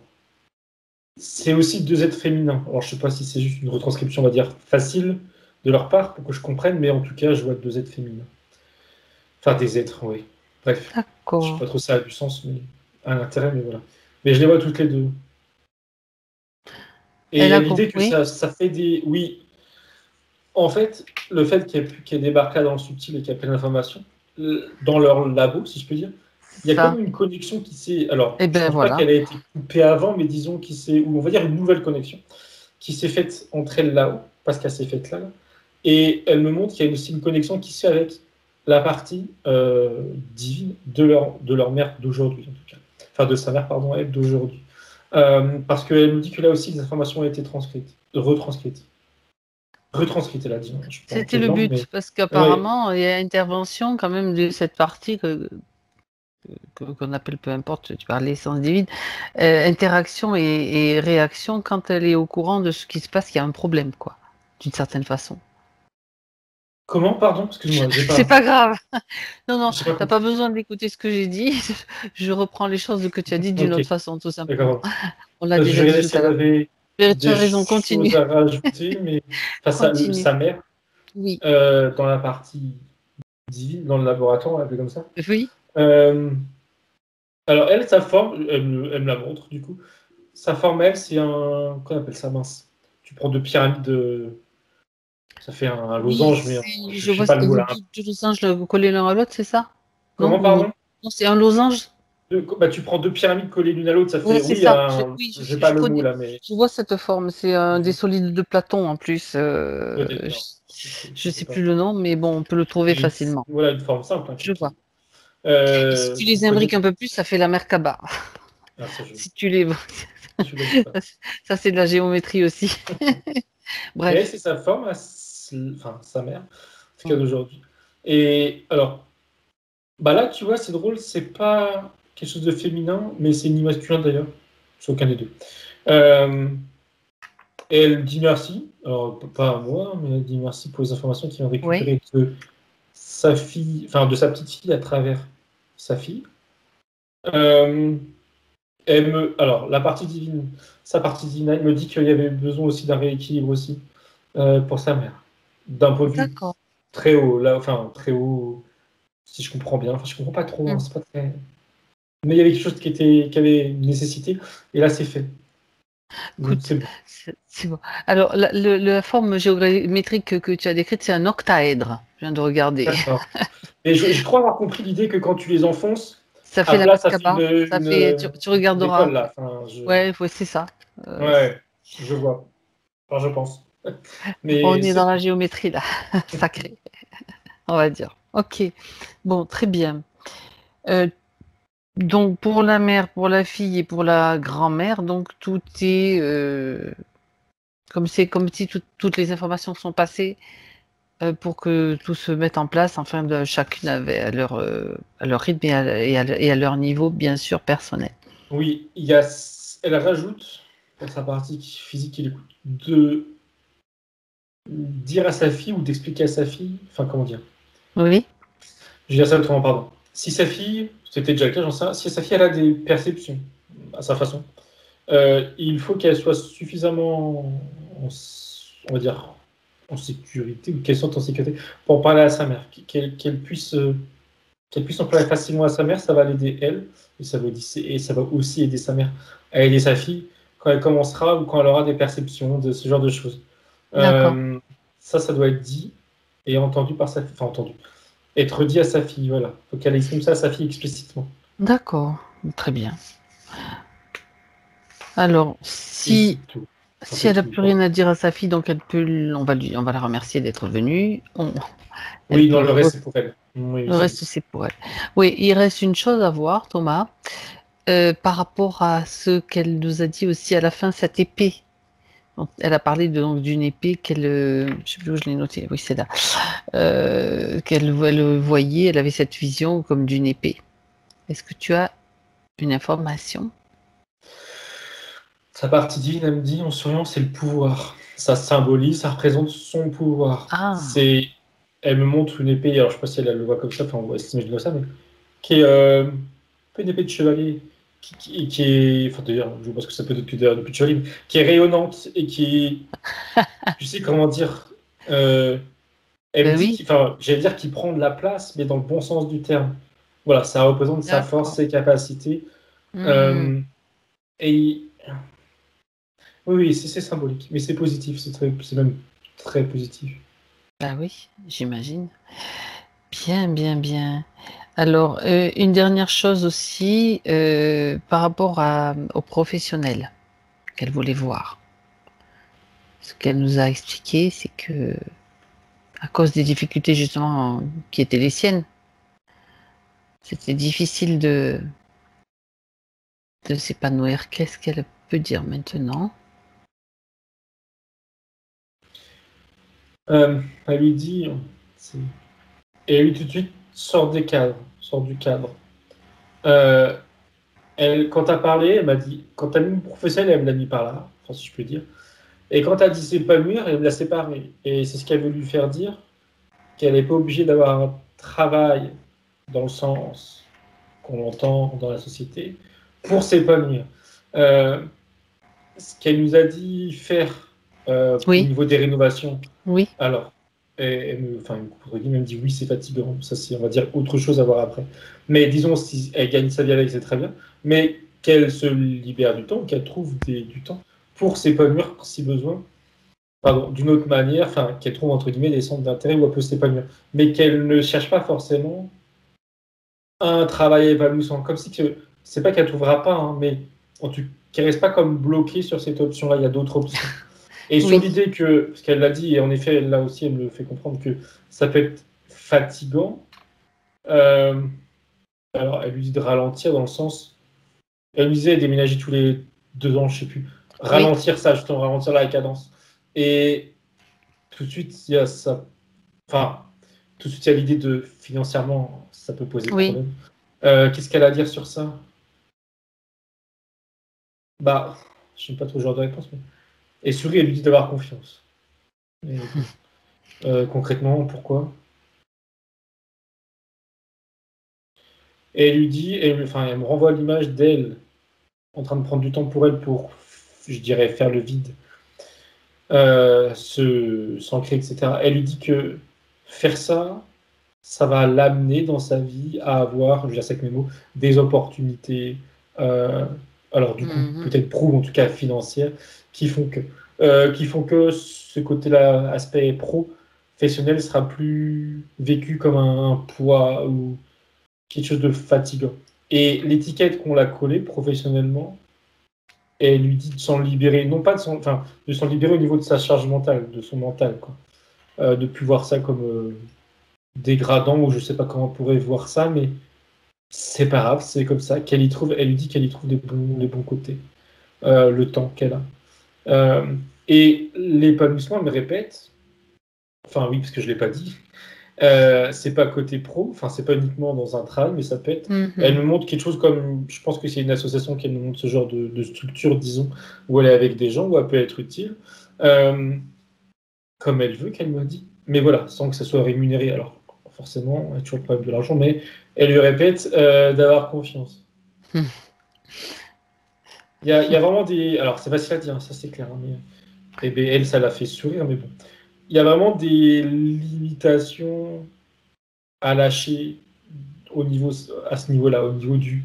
C'est aussi deux êtres féminins. Alors, je sais pas si c'est juste une retranscription, on va dire, facile de leur part pour que je comprenne, mais en tout cas, je vois deux êtres féminins. Enfin, des êtres, oui. Bref, je sais D'accord. pas trop si ça a du sens, mais à l'intérêt, mais voilà. Mais je les vois toutes les deux. Et il Elle y a a l'idée que compris. ça fait des. Oui, en fait, le fait qu'il y ait débarqué dans le subtil et qu'il y a plein d'informations, dans leur labo, si je peux dire, il y a Ça. comme une connexion qui s'est. Alors, Eh je ben pense pas voilà. qu'elle ait été coupée avant, mais disons qu'il s'est. Ou on va dire une nouvelle connexion qui s'est faite entre elles là-haut, parce qu'elle s'est faite là. Et elle me montre qu'il y a aussi une connexion qui se fait avec la partie divine de leur mère d'aujourd'hui, en tout cas. Enfin, de sa mère, pardon, elle, d'aujourd'hui. Parce qu'elle me dit que là aussi, les informations ont été retranscrites. Retranscrites, elle a dit, hein. Je ne sais pas en C'était quelle le langue, but, mais. parce Ouais. qu'apparemment, il y a intervention quand même de cette partie qu'on appelle, peu importe, tu parlais l'essence divine, interaction et réaction quand elle est au courant de ce qui se passe, qu'il y a un problème, quoi, d'une certaine façon. Comment, pardon? Excuse-moi, C'est pas grave. Non, non, j'ai pas t'as pas compris. besoin d'écouter ce que j'ai dit. Je reprends les choses que tu as dites d'une Ok, autre façon, tout simplement. d'accord. On l'a Parce que je déjà dit regardais tout si à elle l'heure. avait Mais tu des as raison, choses continue. à rajouter, mais enfin, Continue. sa mère, Oui. dans la partie divine, dans le laboratoire, on l'appelait comme ça. Oui. Euh, alors, elle, sa forme, elle me la montre, du coup. Sa forme, elle, c'est un. Qu'on appelle ça, mince? Tu prends deux pyramides, ça fait un Oui, losange, mais je je sais vois pas le mot là. deux losanges collés l'un à l'autre, c'est ça? Non? Comment, Ou non? pardon? Non, c'est un losange? Bah, tu prends deux pyramides collées l'une à l'autre, ça Ouais, fait. c'est Oui, ça. Oui, j'ai pas je le mot connais. là, mais. Je vois cette forme. C'est un des solides de Platon en plus. Peut-être, Je, non. Je je sais sais pas. plus le nom, mais bon, on peut le trouver Et facilement. voilà, une forme simple, hein, Je vois. Et si tu qu'on les imbriques connaît. un peu plus, ça fait la Merkaba. Ah, ça, Si tu les, je l'ai pas. ça c'est de la géométrie aussi. Et elle, Bref. c'est sa forme, enfin, sa mère, en tout cas Mm. d'aujourd'hui. Et alors, bah là, tu vois, c'est drôle, c'est pas quelque chose de féminin, mais c'est ni masculin d'ailleurs. C'est aucun des deux. Euh, et elle dit merci, alors pas à moi, mais elle dit merci pour les informations qu'il vient de Oui. récupérer de sa fille, enfin de sa petite fille à travers sa fille. Euh, alors, la partie divine, sa partie divine, elle me dit qu'il y avait besoin aussi d'un rééquilibre aussi pour sa mère. D'un point de vue D'accord. très haut, là, enfin très haut, si je comprends bien. Enfin, je comprends pas trop, hein, Mm. c'est pas très. Mais il y avait quelque chose qui avait une nécessité, et là c'est fait. Donc Écoute, c'est bon. c'est bon. Alors, la forme géométrique que tu as décrite, c'est un octaèdre. Je viens de regarder. D'accord. Et je crois avoir compris l'idée que quand tu les enfonces, Ça fait la après là, ça fait Merkaba. Ça fait, tu une école regarderas. là. Enfin, Ouais, ouais, c'est ça. Euh, ouais, je vois. Enfin, je pense. on Mais est c'est dans la bon. géométrie là, sacrée, on va dire. Ok. Bon, très bien. Euh, Donc pour la mère, pour la fille et pour la grand-mère, donc tout est comme si toutes les informations sont passées pour que tout se mette en place, enfin chacune avait à leur rythme et à leur niveau bien sûr personnel. Oui, elle rajoute, pour sa partie physique et l'écoute, de dire à sa fille ou d'expliquer à sa fille, enfin comment dire, Oui, je vais dire ça autrement, pardon. Si sa fille, c'était déjà le cas, j'en sais rien, si sa fille elle a des perceptions à sa façon, il faut qu'elle soit suffisamment, on va dire, en sécurité, ou qu'elle soit en sécurité pour parler à sa mère, qu'elle puisse en parler facilement à sa mère, ça va l'aider elle, et ça va aussi aider sa mère à aider sa fille quand elle commencera ou quand elle aura des perceptions de ce genre de choses. d'accord, Euh, ça doit être dit et entendu par sa fille, enfin entendu, être dit à sa fille, voilà. Il faut qu'elle exprime ça à sa fille explicitement. d'accord, très bien. Alors, Et c'est si tout. Enfin, si c'est elle a tout. plus rien à dire à sa fille, donc on va la remercier d'être venue. Elle Oui, non, le peut reste, c'est pour elle. Oui, le c'est reste c'est pour elle. Oui, il reste une chose à voir, Thomas, par rapport à ce qu'elle nous a dit aussi à la fin, cette épée. Donc, elle a parlé donc d'une épée je sais plus où je l'ai noté, oui c'est là, elle voyait, elle avait cette vision comme d'une épée. Est-ce que tu as une information? sa partie divine, elle me dit, en souriant, c'est le pouvoir. Ça symbolise, ça représente son pouvoir. Ah, Elle me montre une épée, alors je sais pas si elle le voit comme ça, enfin, on va s'imaginer comme ça, mais qui est un peu une épée de chevalier, qui est, enfin d'ailleurs, je pense que ça peut être que une épée de chevalier, mais qui est rayonnante et qui est, tu sais comment dire, euh, elle me ben dit, oui, enfin, j'allais dire qu'il prend de la place, mais dans le bon sens du terme. Voilà, ça représente sa force, d'accord. ses capacités. Hmm, Euh, et oui, oui, c'est symbolique, mais c'est positif, c'est même très positif. bah oui, j'imagine. Bien, bien, bien. Alors, une dernière chose aussi, par rapport aux professionnels qu'elle voulait voir. Ce qu'elle nous a expliqué, c'est que à cause des difficultés justement qui étaient les siennes, c'était difficile de s'épanouir. Qu'est-ce qu'elle peut dire maintenant? Elle lui dit, c'est- et lui tout de suite sort des cadres, sort du cadre. Euh, quand t'as parlé, elle m'a dit, quand t'as mis une professionnelle, elle me l'a mis par là, enfin, si je peux dire. Et quand t'as dit s'épanouir, elle me l'a séparé. Et c'est ce qu'elle veut lui faire dire, qu'elle n'est pas obligée d'avoir un travail dans le sens qu'on entend dans la société pour s'épanouir. Euh, Ce qu'elle nous a dit faire au Oui, niveau des rénovations, oui, alors, enfin, elle me dit oui, c'est fatigant, ça c'est, on va dire, autre chose à voir après. Mais disons, si elle gagne sa vie avec, c'est très bien, mais qu'elle se libère du temps, qu'elle trouve du temps pour s'épanouir si besoin, pardon, d'une autre manière, enfin, qu'elle trouve entre guillemets des centres d'intérêt où elle peut s'épanouir, mais qu'elle ne cherche pas forcément un travail épanouissant, comme si que, c'est pas qu'elle trouvera pas, hein, mais en tout qu'elle reste pas comme bloquée sur cette option-là, il y a d'autres options. Et sur oui, l'idée que, parce qu'elle l'a dit, et en effet, là aussi, elle me le fait comprendre que ça peut être fatigant. euh, alors, elle lui dit de ralentir dans le sens. Elle lui disait déménager tous les 2 ans, je sais plus. oui, Ralentir ça, justement, ralentir la cadence. Et tout de suite, il y a ça. Enfin, tout de suite, il y a l'idée de financièrement, ça peut poser oui. problème. Qu'est-ce qu'elle a à dire sur ça? Bah, je n'ai pas trop le genre de réponse, mais. Et Souris, elle lui dit d'avoir confiance. Et bon. Concrètement, pourquoi? Et elle lui dit, enfin, elle me renvoie l'image d'elle en train de prendre du temps pour elle pour, je dirais, faire le vide, s'ancrer, etc. Elle lui dit que faire ça, ça va l'amener dans sa vie à avoir, je veux dire ça avec mes mots, des opportunités, euh, alors du coup, Mhm. peut-être pro, ou en tout cas financières, qui font que, ce côté-là, aspect professionnel, sera plus vécu comme un poids ou quelque chose de fatigant. Et l'étiquette qu'on l'a collée professionnellement, elle lui dit de s'en libérer, non pas enfin, de s'en libérer au niveau de sa charge mentale, de son mental, quoi. De plus voir ça comme dégradant, ou je sais pas comment on pourrait voir ça, mais c'est pas grave, c'est comme ça. Elle lui dit qu'elle y trouve des bons côtés, le temps qu'elle a. Et l'épanouissement, elle me répète, enfin oui, parce que je l'ai pas dit, c'est pas côté pro, enfin c'est pas uniquement dans un travail, mais ça peut être. Elle me montre quelque chose comme, je pense que c'est une association qui nous montre ce genre de structure, disons, où elle est avec des gens, où elle peut être utile, comme elle veut, qu'elle m'a dit. Mais voilà, sans que ça soit rémunéré. Alors forcément, il y a toujours le problème de l'argent, mais elle lui répète d'avoir confiance. Il y a vraiment des. Alors c'est facile à dire, ça c'est clair, hein, mais eh ben, elle, ça l'a fait sourire, mais bon. Il y a vraiment des limitations à lâcher à ce niveau-là, au niveau du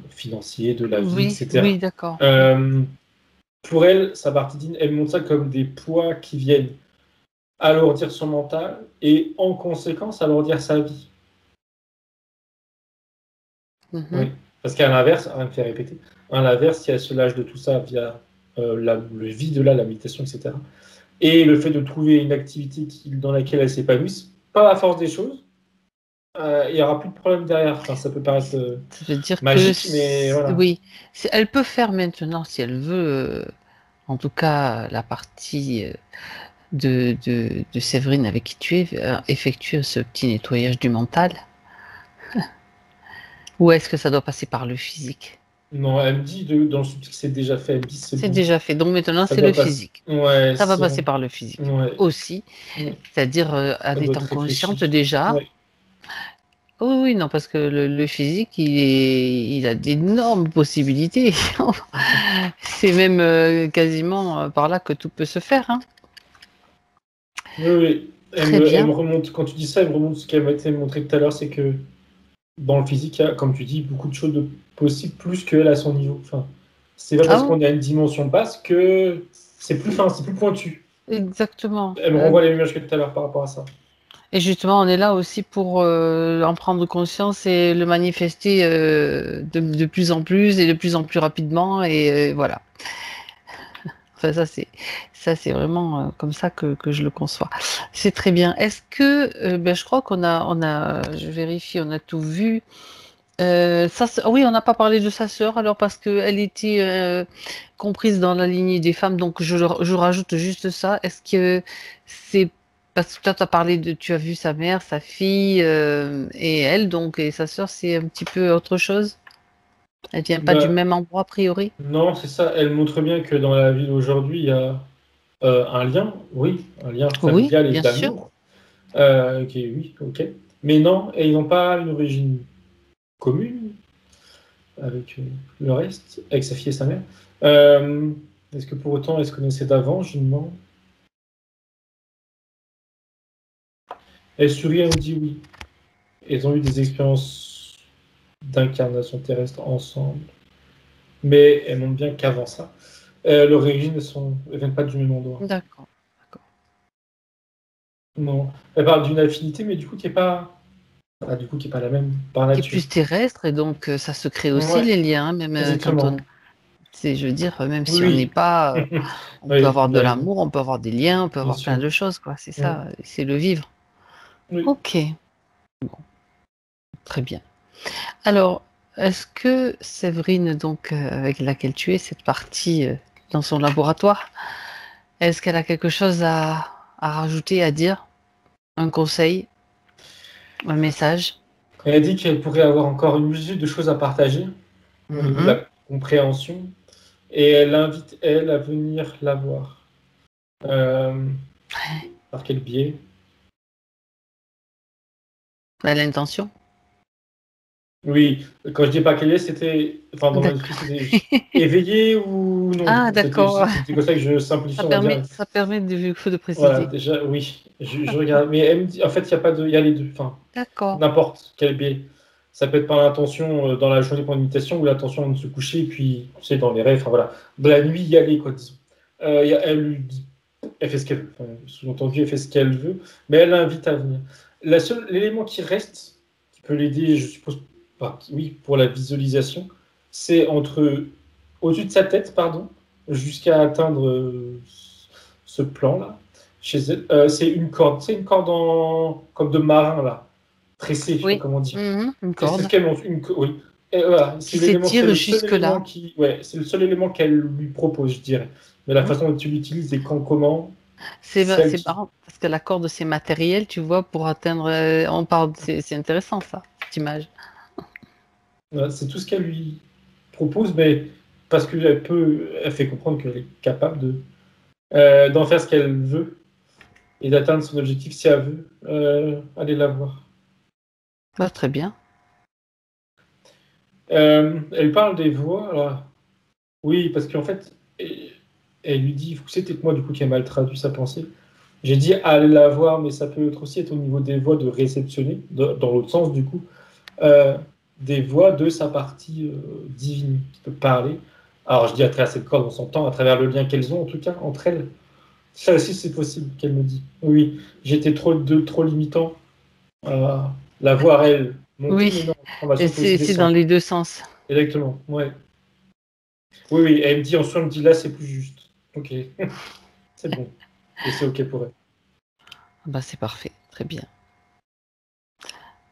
financier, de la vie, Oui, etc. oui, d'accord. Pour elle, sa partie elle montre ça comme des poids qui viennent alourdir son mental et en conséquence alourdir sa vie. Oui. Parce qu'à l'inverse, elle me fait répéter, à l'inverse, si elle se lâche de tout ça via le vide-là, la méditation, etc., et le fait de trouver une activité dans laquelle elle s'épanouisse, pas à force des choses, il n'y aura plus de problème derrière. Enfin, ça peut paraître Ça veut dire magique, mais voilà. oui, elle peut faire maintenant, si elle veut, en tout cas la partie de Séverine avec qui tu es, effectuer ce petit nettoyage du mental. Ou est-ce que ça doit passer par le physique? Non, elle me dit dans le sous-titre que c'est déjà fait. Elle me dit C'est déjà fait. Donc maintenant, c'est le physique. Ouais, ça va passer par le physique aussi. C'est-à-dire en étant consciente déjà. Ouais. Oui, non, parce que le physique, il a d'énormes possibilités. C'est même quasiment par là que tout peut se faire. Hein. Oui. Elle me remonte, quand tu dis ça, elle me remonte ce qu'elle m'a été montré tout à l'heure, c'est que dans le physique, il y a, comme tu dis, beaucoup de choses possibles plus qu'elle à son niveau. Enfin, c'est pas parce qu'on a une dimension basse que c'est plus fin, c'est plus pointu. Exactement. Elle me renvoie les images que tout à l'heure par rapport à ça. Et justement, on est là aussi pour en prendre conscience et le manifester de plus en plus et de plus en plus rapidement. Et voilà. Enfin, ça, c'est vraiment comme ça que je le conçois. C'est très bien. Est-ce que, je crois je vérifie, on a tout vu. Oui, on n'a pas parlé de sa sœur, alors parce qu'elle était comprise dans la lignée des femmes, donc je rajoute juste ça. Est-ce que c'est parce que toi, tu as vu sa mère, sa fille et elle, donc, et sa sœur, c'est un petit peu autre chose? Elle vient pas du même endroit, a priori? Non, c'est ça. Elle montre bien que dans la ville aujourd'hui, il y a un lien, un lien familial et d'amour. Oui, ok. Mais non, et ils n'ont pas une origine commune avec le reste, avec sa fille et sa mère. Est-ce que pour autant, elles se connaissaient d'avant? Je me demande. Elle sourit, elle me dit oui. Elles ont eu des expériences d'incarnation terrestre ensemble. Mais elle montre bien qu'avant ça, leurs origines ne viennent pas du même endroit. D'accord. Non. Elle parle d'une affinité, mais du coup, qui n'est pas la même par nature. Qui est plus terrestre, et donc ça se crée aussi les liens, hein, même quand on... Je veux dire, même si on n'est pas... on peut avoir de l'amour, on peut avoir des liens, on peut avoir plein de choses, quoi. C'est ça, c'est le vivre. Oui. Ok. Bon. Très bien. Alors, est-ce que Séverine, donc, avec laquelle tu es, cette partie dans son laboratoire, est-ce qu'elle a quelque chose à rajouter, à dire? Un conseil? Un message? Elle a dit qu'elle pourrait avoir encore une multitude de choses à partager au niveau de la compréhension, et elle invite, elle, à venir la voir. Par quel biais? L'intention? Oui, quand je dis par quel biais, c'était... Enfin, dans l'esprit, c'était éveillé ou non? Ah, d'accord. C'est comme ça que je simplifie, ça permet de préciser. Voilà, déjà, oui. Je regarde. Mais elle me dit, en fait, il y a les deux. Enfin, d'accord. N'importe quel biais. Ça peut être par l'intention dans la journée pour une méditation ou l'intention de se coucher, et puis, tu sais, dans les rêves, enfin voilà. De la nuit, y aller, quoi, disons. Elle lui dit, elle fait ce qu'elle veut. Enfin, sous-entendu, elle fait ce qu'elle veut, mais elle l'invite à venir. L'élément qui reste, qui peut l'aider, je suppose, oui, pour la visualisation, c'est au-dessus de sa tête, jusqu'à atteindre ce plan-là. Chez elle, c'est une corde, comme de marin, là. tressé, je sais Oui. pas comment dire. Une C'est corde. ce qu'elle montre, oui. Et voilà, Qui c'est l'élément, c'est s'étire le seul jusque-là. élément c'est le seul élément qu'elle lui propose, je dirais. Mais la façon dont tu l'utilises et comment, C'est celle qui, marrant parce que la corde, c'est matériel, tu vois, pour atteindre. On parle. C'est intéressant, ça, cette image. voilà, c'est tout ce qu'elle lui propose, mais parce elle fait comprendre qu'elle est capable d'en faire ce qu'elle veut et d'atteindre son objectif si elle veut aller la voir. Bah, très bien. Elle parle des voix, alors, oui, parce qu'en fait, elle lui dit, c'est peut-être moi du coup qui a mal traduit sa pensée. J'ai dit aller la voir, mais ça peut aussi être au niveau des voix de réceptionner, dans l'autre sens du coup, euh, des voix de sa partie divine qui peut parler. Alors je dis à travers cette corde, on s'entend, à travers le lien qu'elles ont en tout cas entre elles. Ça aussi c'est possible qu'elle me dit. Oui, j'étais trop limitant à la voir elle monter, mais Oui. non, on va Et surtout aussi c'est dans descendre. les deux sens. Exactement, ouais. Oui, oui, elle me dit en soi, elle me dit là c'est plus juste. Ok, c'est bon. Et c'est ok pour elle. Bah, c'est parfait. Très bien.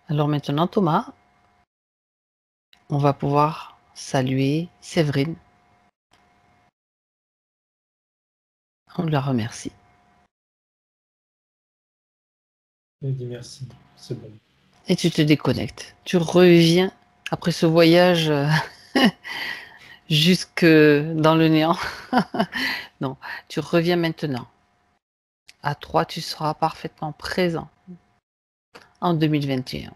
Alors maintenant, Thomas, on va pouvoir saluer Séverine. On la remercie. Elle dit merci, c'est bon. Et tu te déconnectes. Tu reviens après ce voyage jusque dans le néant. Non, tu reviens maintenant. À 3, tu seras parfaitement présent en 2021,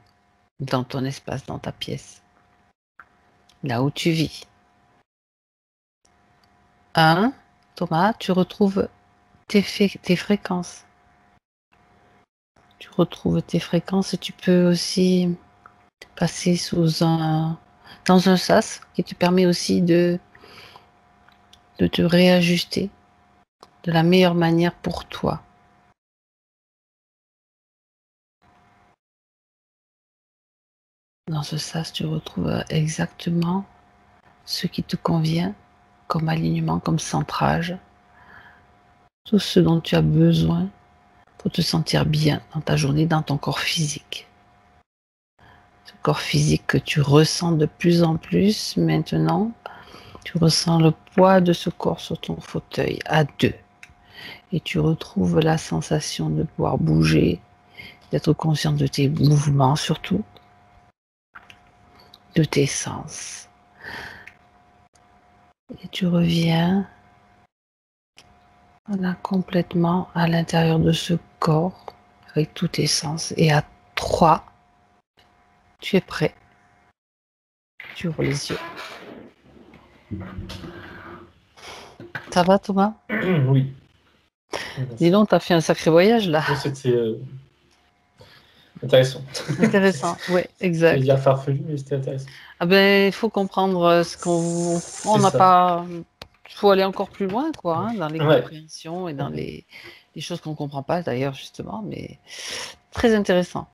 dans ton espace, dans ta pièce, là où tu vis. 1, Thomas, tu retrouves tes fréquences. Tu retrouves tes fréquences et tu peux aussi passer dans un sas qui te permet aussi de te réajuster de la meilleure manière pour toi. Dans ce sas, tu retrouves exactement ce qui te convient comme alignement, comme centrage, tout ce dont tu as besoin pour te sentir bien dans ta journée, dans ton corps physique. Ce corps physique que tu ressens de plus en plus maintenant, tu ressens le poids de ce corps sur ton fauteuil à 2. Et tu retrouves la sensation de pouvoir bouger, d'être conscient de tes mouvements surtout, de tes sens. Et tu reviens complètement à l'intérieur de ce corps avec tous tes sens. Et à 3, tu es prêt. Tu ouvres les yeux. Ça va, Thomas? Oui. Dis donc, t'as fait un sacré voyage là. C'était intéressant. Intéressant, ouais, exact. J'allais dire farfelu, mais c'était intéressant. Ah ben, il faut comprendre ce on n'a pas. Il faut aller encore plus loin, quoi, hein, dans les compréhensions et dans les choses qu'on ne comprend pas d'ailleurs, justement, mais très intéressant.